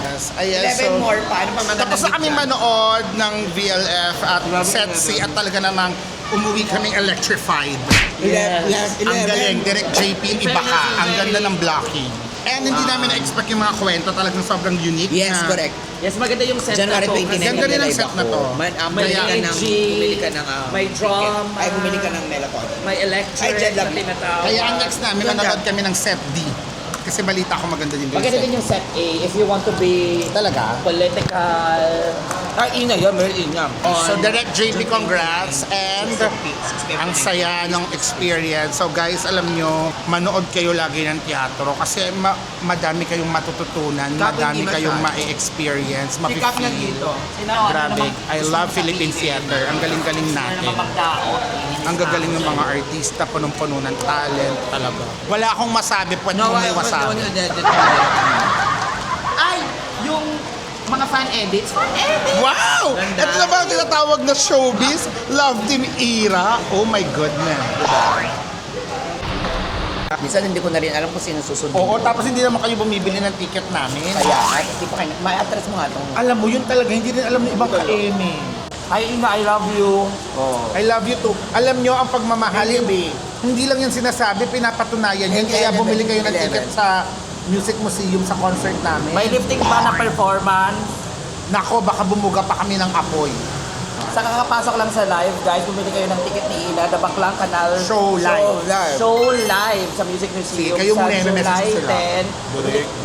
C: Yes, ayan,
D: 11 more pa. Ano pa man
C: tapos na kami manood ng VLF at Set C at talaga namang umuwi kaming electrified.
D: Yes.
C: Ang galing, Direct JP, iba ka. Ang ganda ng blocking. And hindi namin na-expect yung mga kwento, talagang sobrang unique.
D: Yes,
C: na,
D: correct. Yes, maganda yung set
G: January
D: na to.
G: 29
C: Ganda rin ang set na to.
G: Bumili ka ng
D: may drum,
G: ay bumili ka ng melatonin.
D: may electric
G: Ay, dyan lang.
D: na tinatawag.
C: Kaya ang next namin, manonood kami ng Set D. Kasi balita ko maganda din yung
D: Maganda
C: set.
D: din yung set A if you want to be
C: Talaga?
D: political.
G: Ay, ina yun, meron ina.
C: So Direct JP, congrats and ang saya ng experience. So guys, alam nyo, manood kayo lagi ng teatro kasi madami kayong matututunan, madami kayong ma-experience,
G: Pick-up niya
C: ma-feel.
G: dito.
C: Grabe, I love Philippine theater. Ang galing-galing natin. Ang gagaling ng mga artista, punong-puno ng talent talaga. Wala akong masabi, pwede mo may wasabi.
G: Ay, yung mga fan edits.
C: Wow! Ito na ba ang tinatawag na showbiz? Love Team Era? Oh my goodness.
G: Minsan hindi ko na rin alam kung sino susunod.
C: Oo, tapos hindi naman kayo bumibili ng ticket namin.
G: Kaya, hindi pa kayo, may address mo nga itong...
C: Alam mo, yun talaga, hindi rin alam ng ibang ka-eme.
G: Ay, Ina, I love you.
C: I love you too. Alam nyo, ang pagmamahal, hindi lang yan sinasabi, pinapatunayan yan. Kaya bumili kayo ng ticket sa Music Museum sa concert namin.
G: May lifting ba na performance?
C: Nako, baka bumuga pa kami ng apoy.
D: sa kakapasok lang sa live, guys, bumili kayo ng ticket ni Ina, The Baklang Canal
C: Show live.
D: Show live sa Music Museum.
C: Sige, kayo
D: sa
C: muna yung message
D: July
C: sila.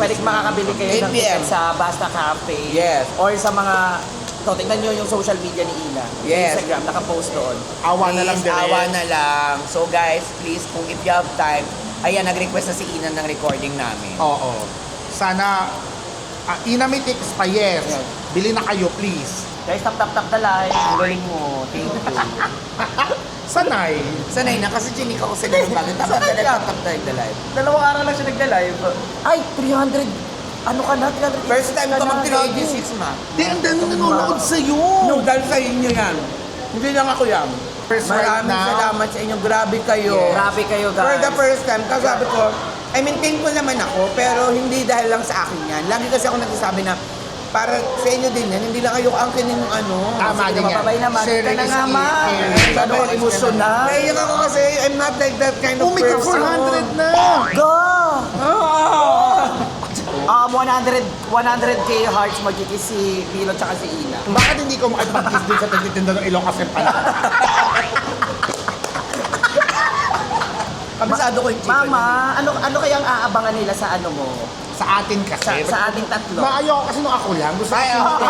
D: 10. Pwede makakabili kayo
I: 8
D: ng
I: PM.
D: ticket sa Basta Cafe.
I: Yes.
D: Or sa mga, ito, tingnan nyo yung social media ni Ina.
I: Yes.
D: Instagram, nakapost doon.
C: Awa na lang
I: Please,
C: direct.
I: awa na lang. So guys, please, kung if you have time, ayan, nag-request na si Ina ng recording namin.
C: Oo. Sana, Ina may tickets pa, yes. Bili na kayo, please.
D: Guys, tap the live.
I: Ang galing mo. Thank you.
C: Sanay.
I: Sanay na kasi chinika ko sila ng bagay. Tap the live.
D: Dalawang araw lang siya nagda-live. Ay, 300. Ano ka na? 300.
I: First time ko mag-386, ma.
C: Di, ang dami nanonood sa'yo.
I: No, dahil sa inyo yan. Hindi lang ako yan. Maraming
C: now.
I: salamat sa inyo. Grabe kayo.
D: Grabe kayo, guys.
I: For the first time, kasi sabi ko, I mean, thankful naman ako, pero hindi dahil lang sa akin yan. Lagi kasi ako nagsasabi na, para sa inyo din yan, hindi lang kayo angkinin yung ano.
C: Tama
D: Sige,
C: din yan.
D: mapabay naman.
C: Sharing
D: Ka na
C: is
D: nga, ma.
C: caring.
D: Masyado kang emotional.
I: Naiyak ako kasi, I'm not like that kind of
C: Oh my God,
I: person.
C: 400 na!
D: Go! 100k hearts magkikis si Pino tsaka si Ina.
C: Bakit hindi ko makipag-kiss din sa tagtitinda ng ilong kasi pala?
I: Kabisado ko yung chicken.
D: Mama, ano kayang aabangan nila sa ano mo?
C: Sa atin kasi.
D: Sa ating tatlo.
C: Ayoko kasi nung ako lang. Gusto ko ayoko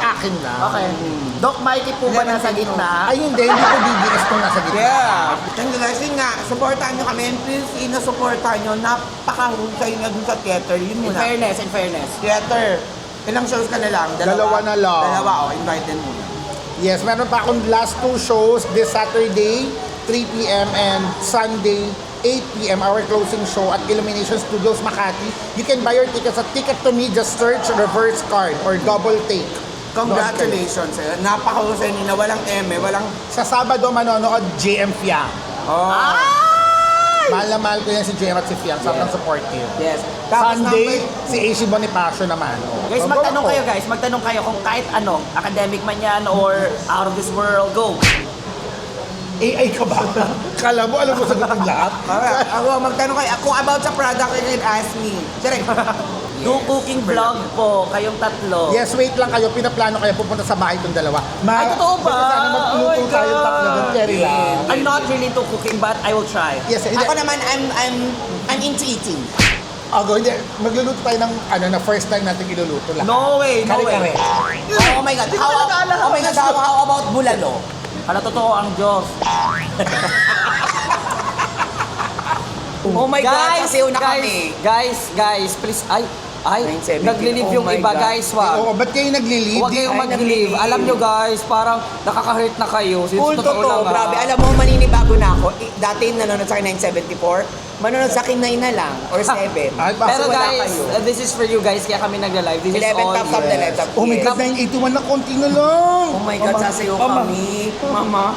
C: akin lang.
D: Okay. Doc Mikey po ba nasa gitna?
C: Ay hindi ko BBS kung nasa gitna.
I: Yeah. And guys, yun nga, supportahan nyo kami. And please, supportahan nyo. Napaka-husay nyo dun sa theater. Yun
D: In
I: muna.
D: fairness.
I: Theater. Ilang shows ka na lang?
C: Dalawa na lang.
I: Dalawa, invited muna.
C: Yes, meron pa akong last 2 shows this Saturday, 3 p.m. and Sunday, 8 p.m. our closing show at Illumination Studios Makati. You can buy your tickets at Ticket to Me, just search reverse card or double take.
I: Congratulations sa'yo. Napaka-husay nyo na walang walang...
C: Sa Sabado manonood, JM Fiang. Mahal na mahal ko yan si JM at si Fiang. Sobrang supportive.
D: Yes.
C: Sunday, si AC Bonifacio naman.
D: Guys, magtanong kayo guys. Magtanong kayo kung kahit ano, academic man yan or out of this world, go.
C: AI ka ba? Kala mo, alam mo sagot ng lahat?
I: Ako, magtanong kayo. Kung about sa product, you can ask me. Direct.
D: Do cooking vlog po, kayong tatlo.
C: Yes, wait lang kayo. Pinaplano kayo pupunta sa bahay itong dalawa.
D: Ay, totoo ba?
C: Sana magluto
D: Oh my
C: tayo
D: God.
C: tatlo doon. Carry lang.
D: I'm not really into cooking but I will try.
C: Yes, hindi.
I: Ako naman, I'm into eating.
C: Ako, hindi. Magluluto tayo ng na first time natin iluluto lahat.
D: No way, no way.
C: Kare-kare.
I: Oh my God. How about bulalo?
D: Ano totoo ang Diyos?
I: Oh my God, kasi una kami.
D: Guys, please, ay,
I: 970.
D: nagli-leave yung
I: Oh my
D: iba,
I: God.
D: guys, wag.
C: Oo, ba't kayo nagli-lead?
D: Huwag kayong mag-leave. Alam nyo guys, parang nakaka-hurt na kayo.
I: Full totoo, grabe. Alam mo, maninibago na ako. Dati nanonood sa akin 974, manonood sa akin 9 na lang, or 7.
C: Ay,
D: Pero
I: wala
D: guys,
I: kayo.
D: this is for you guys, kaya kami nagla-live. This is
I: 11
D: all
I: top the live.
C: Oh my God, 981 na konti na lang.
I: Oh my God, sasayo kami. Mama.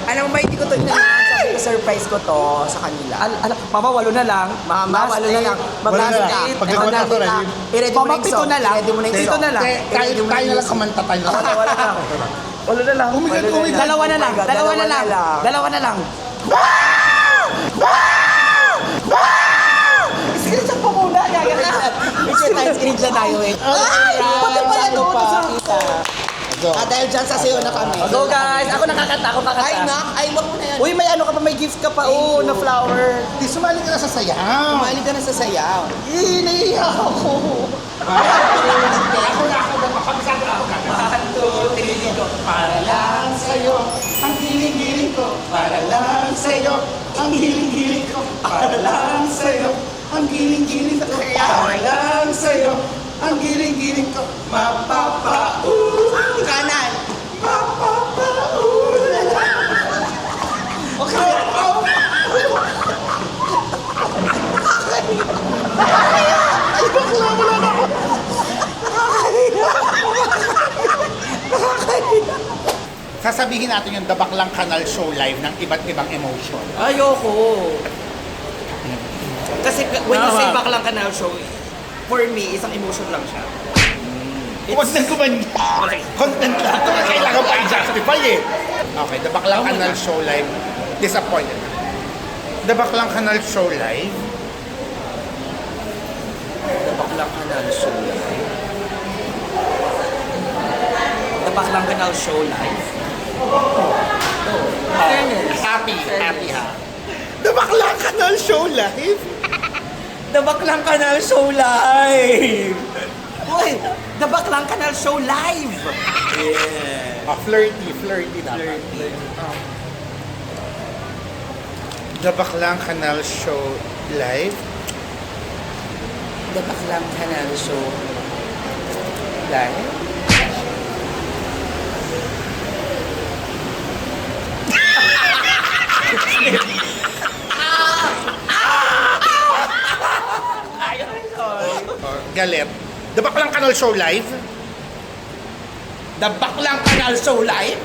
I: Alam mo ba, hindi ko to inalaman. Sabi ko, surprise ko to sa kanila.
D: Mama, 8 na lang.
I: Mama, wala na lang.
C: Wala na lang.
I: Mag-last
C: Pagkagawa na to, ready?
I: I-ready mo
D: Mama,
I: na yung
D: 7
I: song.
D: na lang.
I: I-ready mo na yung
D: 7
I: song.
D: na lang.
C: Tayo na lang kamanta tayo.
I: Wala na.
D: Wala na lang.
C: Oh my God, oh my God.
D: Dalawa na lang.
I: Oh my God,
D: Dalawa na lang. Dalawa na lang.
I: Screenshot po muna. Screenshot tayo eh. Pati pala doon sa kita. Dahil dyan sasayo na kami.
D: So guys, ako nakakanta.
I: Ay, nak. Ay, wag mo na yan.
D: Uy, may ano ka pa, may gift ka pa. Oh, na flower.
C: Di sumali ka na sa sayaw.
I: Kumali ka na sa sayaw.
D: Iniiyak ako.
C: Para lang sa'yo, ang hiling-hiling ko. Para lang sa'yo, ang hiling-hiling ko. Para lang sa'yo, ang hiling-hiling ko. Para lang sa'yo, ang hiling-hiling ko. Mapapaulan.
I: Kanan.
C: Mapapaulan. Okay. Ay, bakla, wala na ako. Sasabihin natin yung The Baklang Canal Show live ng iba't ibang emotion.
D: Ayoko. Kasi when you say Baklang Canal Show, for me, isang emotion lang siya.
C: Huwag na kumanya. Content lang. Kailangan pa i-justify eh. Okay, The Baklang Canal Show live. Disappointed. The Baklang Canal Show live.
D: Baklang Canal Show. Baklang Kanal Show live.
C: Happy ha. The Baklang Kanal Show live?
D: The Baklang Kanal Show live! Uy, The Baklang Kanal Show live!
C: Flirty dapat. The Baklang Kanal Show live?
I: The Baklang Kanal Show live?
C: Galit. The Baklang Kanal Show live?
D: The Baklang Kanal Show live?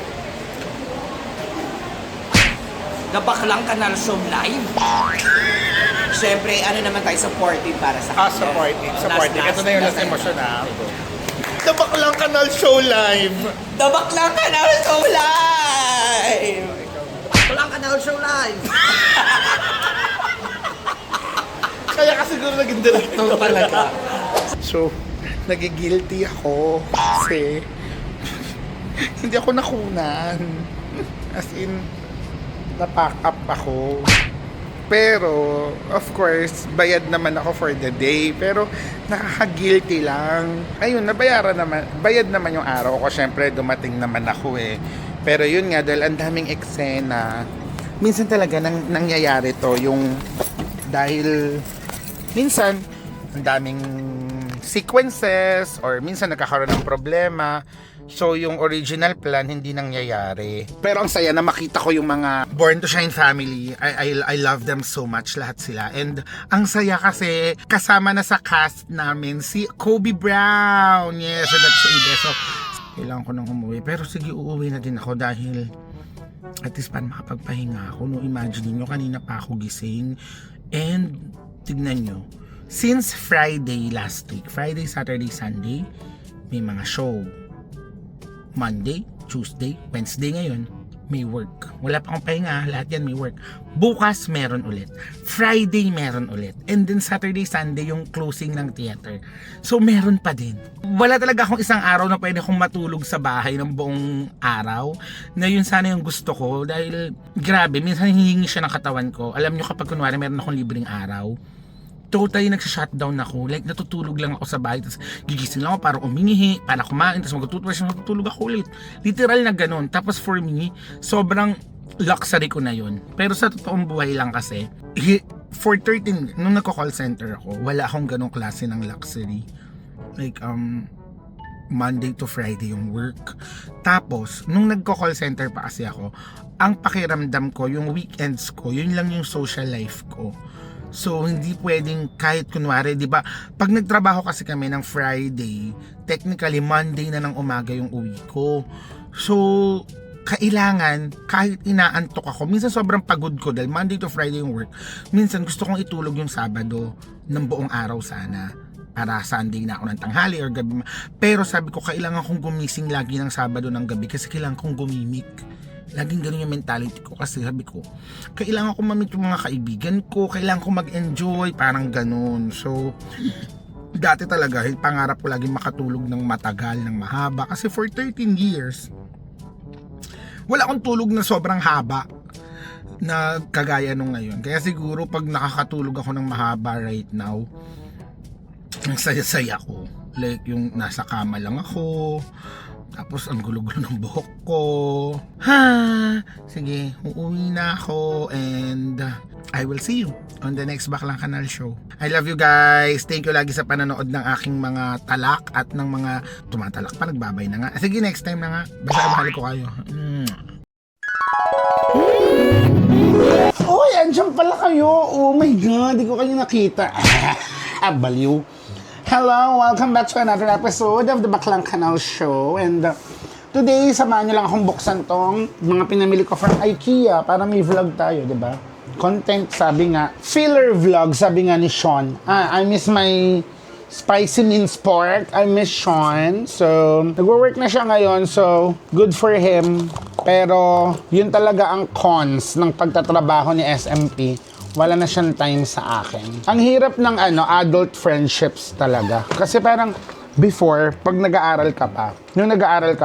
D: The Baklang Kanal Show live?
I: Siyempre, ano naman tayo, supportive para sa kanya.
C: Supporting. Ito na yung last emotion ha. The Baklang Kanal Show live!
D: The Baklang Kanal Show live! Baklang Kanal Show live!
C: Kaya kasi siguro naging director talaga. So, nagigilty ako kasi hindi ako nakunan. As in, na-pack up ako. Pero, of course, bayad naman ako for the day. Pero, nakaka-guilty lang. Ayun, nabayaran naman. Bayad naman yung araw ko. Siyempre, dumating naman ako eh. Pero yun nga, dahil ang daming eksena, minsan talaga nangyayari to. Yung, dahil, minsan, ang daming sequences or minsan nagkakaroon ng problema. So, yung original plan hindi nangyayari. Pero ang saya na makita ko yung mga Born to Shine family. I love them so much, lahat sila. And ang saya kasi kasama na sa cast namin si Kobe Brown. Yes, so that's it. So, kailangan ko nang umuwi. Pero sige, uuwi na din ako dahil at least para makapagpahinga ako. No, imagine nyo, kanina pa ako gising. And tignan nyo, since Friday last week, Friday, Saturday, Sunday, may mga show. Monday, Tuesday, Wednesday ngayon, may work. Wala pa akong pahinga, lahat yan may work. Bukas, meron ulit. Friday, meron ulit. And then Saturday, Sunday, yung closing ng theater. So, meron pa din. Wala talaga akong isang araw na pwede akong matulog sa bahay ng buong araw. Na yun sana yung gusto ko. Dahil, grabe, minsan hihingi siya ng katawan ko. Alam nyo kapag kunwari meron akong libreng araw, totally nagsha-shutdown ako. Like, natutulog lang ako sa bahay. Tapos, gigising lang ako para umingihi, para kumain. Tapos, mag-toothbrush, matutulog ako ulit. Literal na ganun. Tapos, for me, sobrang luxury ko na yun. Pero sa totoong buhay lang kasi, for 13, nung nagko-call center ako, wala akong ganong klase ng luxury. Like, Monday to Friday yung work. Tapos, nung nagko-call center pa kasi ako, ang pakiramdam ko, yung weekends ko, yun lang yung social life ko. So, hindi pwedeng kahit kunwari, di ba? Pag nagtrabaho kasi kami ng Friday, technically Monday na ng umaga yung uwi ko. So, kailangan, kahit inaantok ako, minsan sobrang pagod ko dahil Monday to Friday yung work. Minsan gusto kong itulog yung Sabado ng buong araw sana. Para Sunday na ako ng tanghali or gabi. Pero sabi ko, kailangan kong gumising lagi ng Sabado ng gabi kasi kailangan kong gumimik. Laging ganun yung mentality ko kasi sabi ko, kailangan ko ma-meet yung mga kaibigan ko, kailangan ko mag-enjoy, parang ganun. So, dati talaga, pangarap ko laging makatulog ng matagal, ng mahaba. Kasi for 13 years, wala akong tulog na sobrang haba na kagaya nung ngayon. Kaya siguro pag nakakatulog ako ng mahaba right now, ang saya-saya ko. Like yung nasa kama lang ako, tapos ang gulo-gulo ng buhok ko. Sige, uuwi na ako and I will see you on the next Baklang Kanal show. I love you guys. Thank you lagi sa panonood ng aking mga talak at ng mga tumatalak pa. Nagbabay na nga. Sige, next time na nga. Basta mahal ko kayo. Uy, andyan pala kayo. Oh my God, di ko kayo nakita. Baliw. Hello, welcome back to another episode of the Baklang Kanal Show. And today, samahan nyo lang akong buksan tong mga pinamili ko from IKEA para may vlog tayo, di ba? Content, sabi nga. Filler vlog, sabi nga ni Sean. I miss my spicy minced pork. I miss Sean. So, nag-work na siya ngayon. So, good for him. Pero, yun talaga ang cons ng pagtatrabaho ni SMP. Wala na siyang time sa akin. Ang hirap ng adult friendships talaga. Kasi parang before, pag nag-aaral ka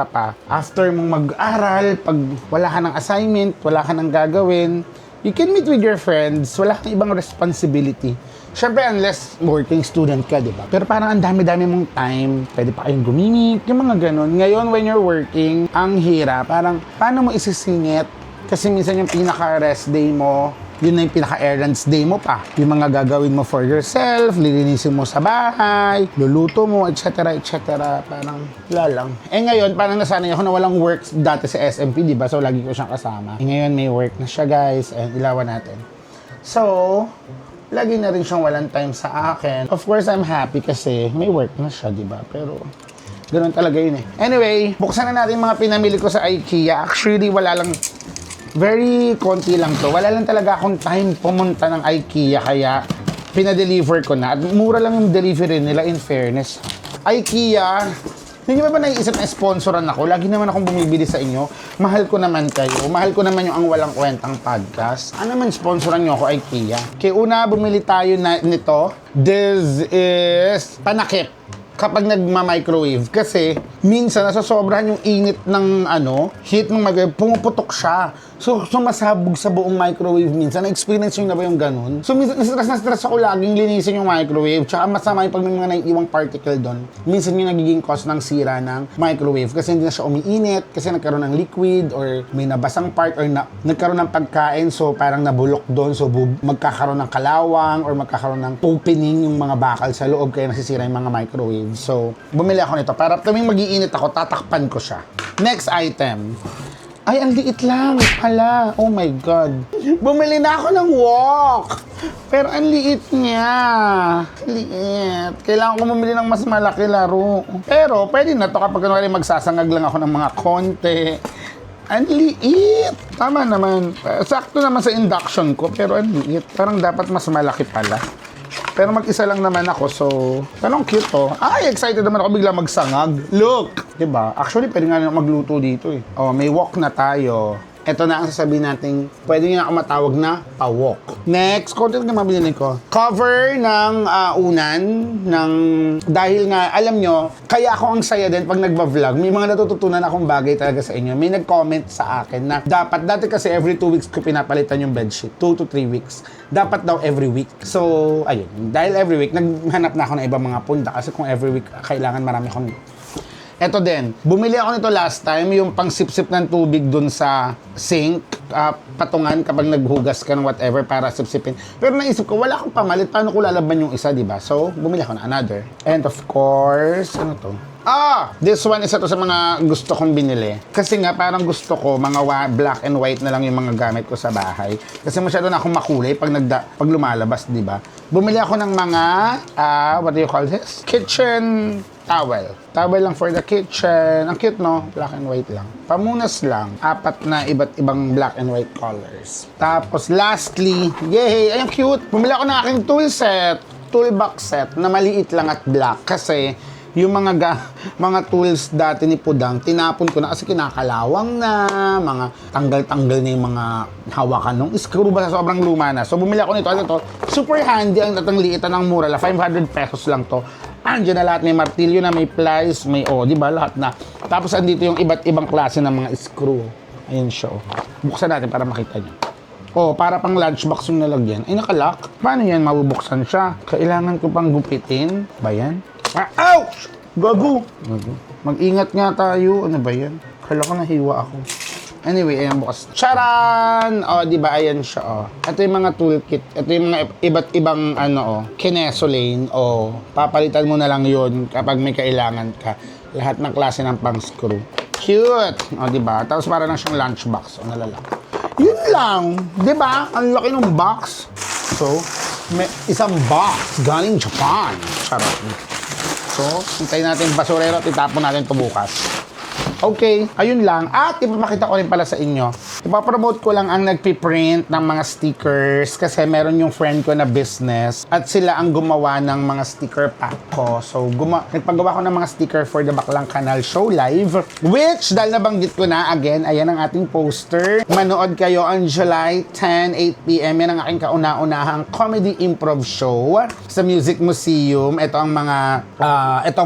C: pa, after mong mag-aaral, pag wala ka ng assignment, wala ka ng gagawin, you can meet with your friends, wala kang ibang responsibility. Siyempre, unless working student ka, di ba? Pero parang ang dami-dami mong time, pwede pa kayong gumimik, yung mga ganun. Ngayon, when you're working, ang hirap, parang paano mo isisingit? Kasi minsan yung pinaka-rest day mo, yun na yung pinaka-errands day mo pa. Yung mga gagawin mo for yourself, lilinisin mo sa bahay, luluto mo, etc. Parang wala lang. Ngayon, parang nasanay ako na walang work dati sa SMP, di ba? So, lagi ko siyang kasama. Ngayon, may work na siya, guys. Ilawan natin. So, lagi na rin siyang walang time sa akin. Of course, I'm happy kasi may work na siya, di ba? Pero, ganun talaga yun eh. Anyway, buksan na natin mga pinamili ko sa IKEA. Actually, wala lang, very konti lang to. Wala lang talaga akong time pumunta ng IKEA, kaya pinadeliver ko na. At mura lang yung delivery nila, in fairness. IKEA, hindi ba naiisip na sponsoran ako? Lagi naman akong bumibili sa inyo. Mahal ko naman kayo. Mahal ko naman yung Ang Walang Kwentang podcast. Ano man sponsoran nyo ako, IKEA? Kaya una, bumili tayo nito. This is panakip kapag nagma-microwave. Kasi, minsan, nasasobrahan yung init ng, heat ng microwave, pumuputok siya. So, sumasabog sa buong microwave minsan. Na-experience nyo na ba yung ganun? So, minsan, na-stress ako laging linisin yung microwave. Tsaka masama yung pag may mga naiiwang particle doon. Minsan yung nagiging cause ng sira ng microwave. Kasi hindi na siya umiinit, kasi nagkaroon ng liquid, or may nabasang part, or nagkaroon ng pagkain, so parang nabulok doon. So, magkakaroon ng kalawang, or magkakaroon ng opening yung mga bakal sa loob, kaya nasisira yung mga microwave. So, bumili ako nito. Para tuwing mag-iinit ako, tatakpan ko siya. Next item. Ay, ang liit lang. Hala. Oh my God. Bumili na ako ng wok. Pero ang liit niya. Liit. Kailangan ko bumili ng mas malaki laro. Pero, pwede na to kapag magsasangag lang ako ng mga konti. Ang liit. Tama naman. Sakto naman sa induction ko, pero ang liit. Parang dapat mas malaki pala. Pero mag-isa lang naman ako, so, parang cute to. Ay, excited naman ako bigla magsangag. Look! Diba? Actually, pwede nga magluto dito eh. Oh, may wok na tayo. Ito na ang sasabihin natin, pwede nyo na ako matawag na pa-wok. Next, konti na mabilinin ko. Cover ng unan, dahil nga, alam nyo, kaya ako ang saya din pag nagba-vlog. May mga natututunan akong bagay talaga sa inyo. May nag-comment sa akin na dati kasi every 2 weeks ko pinapalitan yung bedsheet. 2 to 3 weeks. Dapat daw every week. So, ayun. Dahil every week, naghanap na ako ng ibang mga punta. Kasi kung every week, kailangan marami akong. Eto din, bumili ako nito last time, yung pang-sip-sip ng tubig dun sa sink, patungan kapag naghugas ka ng whatever para sip-sipin. Pero naisip ko, wala akong pamalit, paano ko lalaban yung isa, diba? So, bumili ako na another. And of course, ano to? This one, isa to sa mga gusto kong binili. Kasi nga, parang gusto ko, mga black and white na lang yung mga gamit ko sa bahay. Kasi masyado na akong makulay pag lumalabas, diba? Bumili ako ng mga, what do you call this? Kitchen towel. Towel lang for the kitchen. Ang cute, no? Black and white lang. Pamunas lang. 4 na iba't ibang black and white colors. Tapos, lastly, yay! Ay, ang cute! Bumili ako ng aking toolbox set na maliit lang at black. Kasi, yung mga tools dati ni Pudang, tinapon ko na kasi kinakalawang na, mga tanggal-tanggal na yung mga hawakan ng screw ba, sobrang luma na. So, bumili ako nito. Ito, super handy ang liitan ng mura. 500 pesos lang to. Andiyan na lahat, may martilyo na, may plies, may di ba, lahat na. Tapos andito yung iba't ibang klase ng mga screw. Ayun siya, Buksan natin para makita niyo. Para pang lunchbox yung nalagyan. Ay, nakalock. Paano yan mabubuksan siya? Kailangan ko pang gupitin. Ba yan? Ouch! Gago! Mag-ingat nga tayo. Ano ba yan? Kala ko nahiwa ako. Anyway, ayan bukas. Charan! Di ba? Ayan siya, Ito yung mga toolkit. Ito yung mga iba't ibang, kinesolane. Papalitan mo na lang yun kapag may kailangan ka. Lahat ng klase ng pang-screw. Cute! Di ba? Tapos para lang siyang lunchbox. Nalalaki. Yun lang! Di ba? Ang laki ng box. So, may isang box galing Japan. Charot. So, hintayin natin basurero at itapon natin ito bukas. Okay, ayun lang. At ipapakita ko rin pala sa inyo. Ipapromote ko lang ang nagpiprint ng mga stickers kasi meron yung friend ko na business at sila ang gumawa ng mga sticker pack ko. So, nagpagawa ko ng mga sticker for the Baklang Kanal Show Live, which, dahil nabanggit ko na, again, ayan ang ating poster. Manood kayo on July 10, 8 p.m. Yan ang aking kauna-unahang comedy improv show sa Music Museum. Ito ang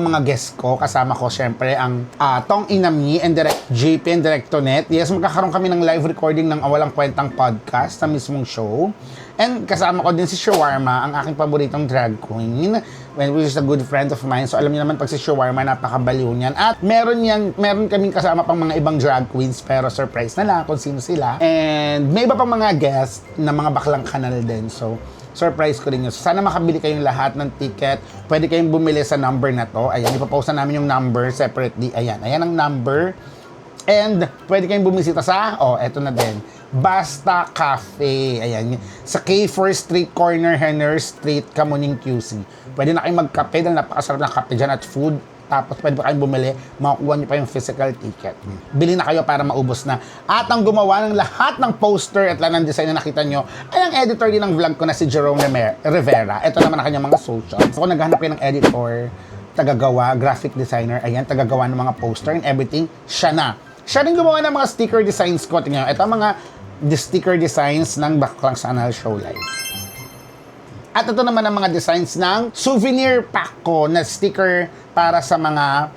C: mga guest ko. Kasama ko, syempre, ang Tong Inami and Direct JP and Direct Tonet. Yes, magkakaroon kami ng live recording ng Walang Kwentang podcast sa mismong show. And kasama ko din si Shawarma, ang aking paboritong drag queen, which is a good friend of mine. So alam niyo naman pag si Shawarma, napakabaliw niyan. At meron kaming kasama pang mga ibang drag queens, pero surprise na lang kung sino sila. And may iba pang mga guests na mga Baklang Kanal din. So surprise ko rin yun. So, sana makabili kayong lahat ng ticket. Pwede kayong bumili sa number na to. Ayan, ipapost na namin yung number separately. Ayan ang number. And pwede kayong bumisita sa, eto na din, Basta Cafe. Ayan, sa K4 Street Corner, Henner Street, Kamuning, QC. Pwede na kayong magkape dahil napakasarap na kape dyan at food. Tapos pwede pa kayong bumili, makukuha nyo pa yung physical ticket. Bili na kayo para maubos na. At ang gumawa ng lahat ng poster at lahat ng design na nakita nyo, ay ang editor din ng vlog ko na si Jerome Rivera. Ito naman ang kanyang mga socials. So kung naghahanap kayo ng editor, tagagawa, graphic designer, ayan, tagagawa ng mga poster and everything, siya na. Siya rin gumawa ng mga sticker designs ko. Tingnan nyo, ito ang mga sticker designs ng Baklang Kanal Show Live. At ito naman ang mga designs ng souvenir pack ko na sticker para sa mga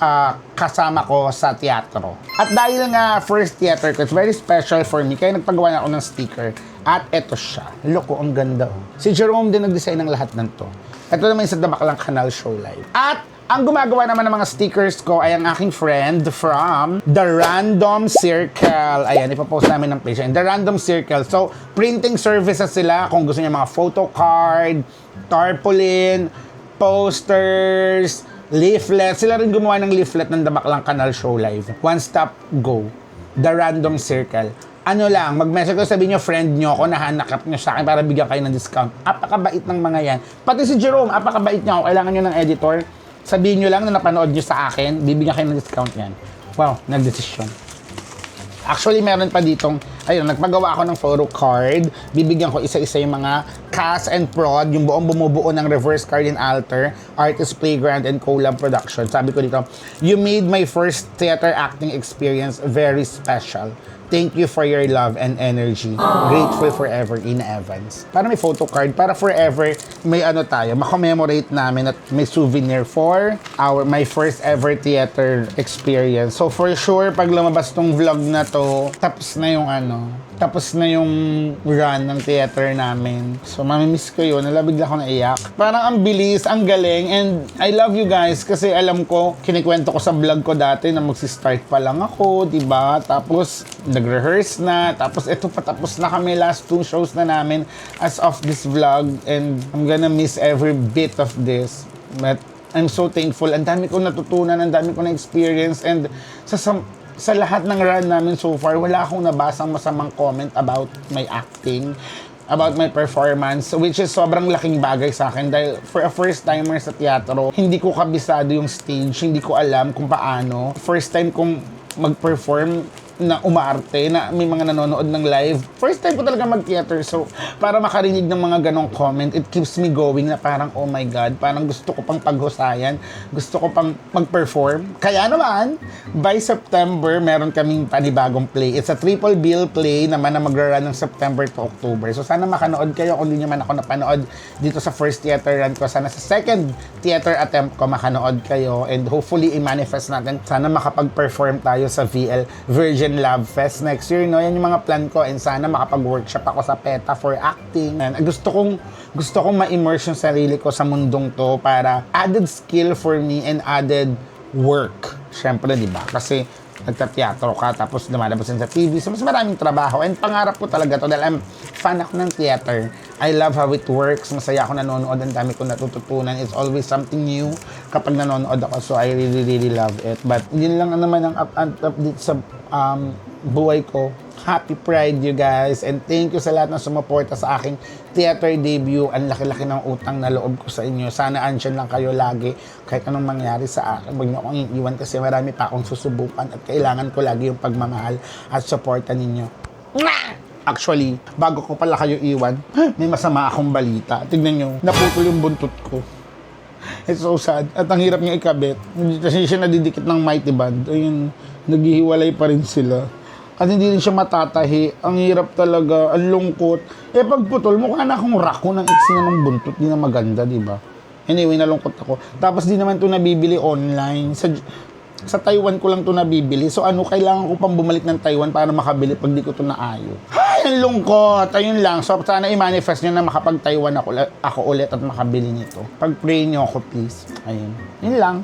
C: kasama ko sa teatro. At dahil nga first theater ko, it's very special for me, kaya nagpagawa na ako ng sticker. At ito siya. Loko, ang ganda. Si Jerome din nag-design ng lahat ng to. Ito naman sa The Baklang Kanal Show Live. At ang gumagawa naman ng mga stickers ko ay ang aking friend from The Random Circle. Ayan, ipapost namin ng page. The Random Circle. So, printing services sila kung gusto niya mga photo card, tarpaulin, posters, leaflet. Sila rin gumawa ng leaflet ng The Baklang Kanal Show Live. One Stop Go. The Random Circle. Ano lang, mag-message ko, sabihin nyo, friend nyo ako, nahanakap nyo sa akin para bigyan kayo ng discount. Apakabait ng mga yan. Pati si Jerome, apakabait niya ako. Kailangan nyo ng editor. Sabihin nyo lang na napanood nyo sa akin, bibigyan kayo ng discount yan. Wow, nagdesisyon. Actually, meron pa ditong, ayun, nagpagawa ako ng photo card. Bibigyan ko isa-isa yung mga cast and prod, yung buong bumubuo ng Reverse Card and Alter, Artist Playground and Collab Production. Sabi ko dito, you made my first theater acting experience very special. Thank you for your love and energy. Grateful forever, Ina Evans. Para may photo card, para forever may tayo, makommemorate namin at may souvenir for my first ever theater experience. So for sure, pag lumabas tong vlog na to, tapos na yung run ng theater namin. So mamimiss ko yun, bigla ko naiyak. Parang ang bilis, ang galing, and I love you guys kasi alam ko, kinikwento ko sa vlog ko dati na magsi-start pa lang ako, diba? Tapos nag-rehearse na, tapos ito patapos na kami, last 2 shows na namin as of this vlog, and I'm gonna miss every bit of this. But I'm so thankful. Ang dami ko natutunan, ang dami ko na-experience, and sa lahat ng run namin so far, wala akong nabasang masamang comment about my acting, about my performance, which is sobrang laking bagay sa akin dahil for a first timer sa teatro, hindi ko kabisado yung stage, hindi ko alam kung paano. First time kong mag-perform na umarte, na may mga nanonood ng live. First time ko talaga mag-theater, so para makarinig ng mga ganong comment, it keeps me going na parang, oh my God, parang gusto ko pang paghusayan, gusto ko pang mag-perform. Kaya naman, by September, meron kaming panibagong play. It's a triple bill play naman na magra-run ng September to October. So sana makanood kayo kung hindi naman ako napanood dito sa first theater run ko. Sana sa second theater attempt ko makanood kayo, and hopefully i-manifest natin. Sana makapag-perform tayo sa VL Virgin Love Fest next year, no? Yan yung mga plan ko, and sana makapag-workshop ako sa PETA for acting. And gusto kong ma-immerse yung sarili ko sa mundong to para added skill for me and added work. Siyempre, di ba? Kasi nagtateatro ka, tapos lumalabas sa TV. So, mas maraming trabaho. And pangarap ko talaga to dahil I'm fan ako ng theater. I love how it works. Masaya ako nanonood. Ang dami kong natututunan. It's always something new kapag nanonood ako. So, I really, really love it. But, yun lang naman ang update sa buhay ko. Happy Pride, you guys. And thank you sa lahat na sumuporta sa aking theater debut. Ang laki-laki ng utang na loob ko sa inyo. Sana andyan lang kayo lagi kahit anong mangyari sa akin. Huwag niyo akong iiwan kasi marami pa akong susubukan at kailangan ko lagi yung pagmamahal at suporta ninyo. Actually, bago ko pala kayo iwan, may masama akong balita. Tignan nyo, naputol yung buntot ko. It's so sad. At ang hirap niya ikabit. Kasi siya nadidikit ng mighty band. Ayun, naghihiwalay pa rin sila. At hindi rin siya matatahi. Ang hirap talaga. Ang lungkot. Pagputol, mukha na akong rako ng iksi na ng buntot. Di na maganda, di ba? Anyway, nalungkot ako. Tapos di naman ito nabibili online. Sa Taiwan ko lang ito nabibili. So kailangan ko pang bumalik ng Taiwan para makabili pag di ko ito naayo. Ay, ang lungkot. Ayun lang. So sana i-manifest nyo na makapag-Taiwan ako ulit at makabili nito. Pag-pray nyo ako, please. Ayun. Yun lang.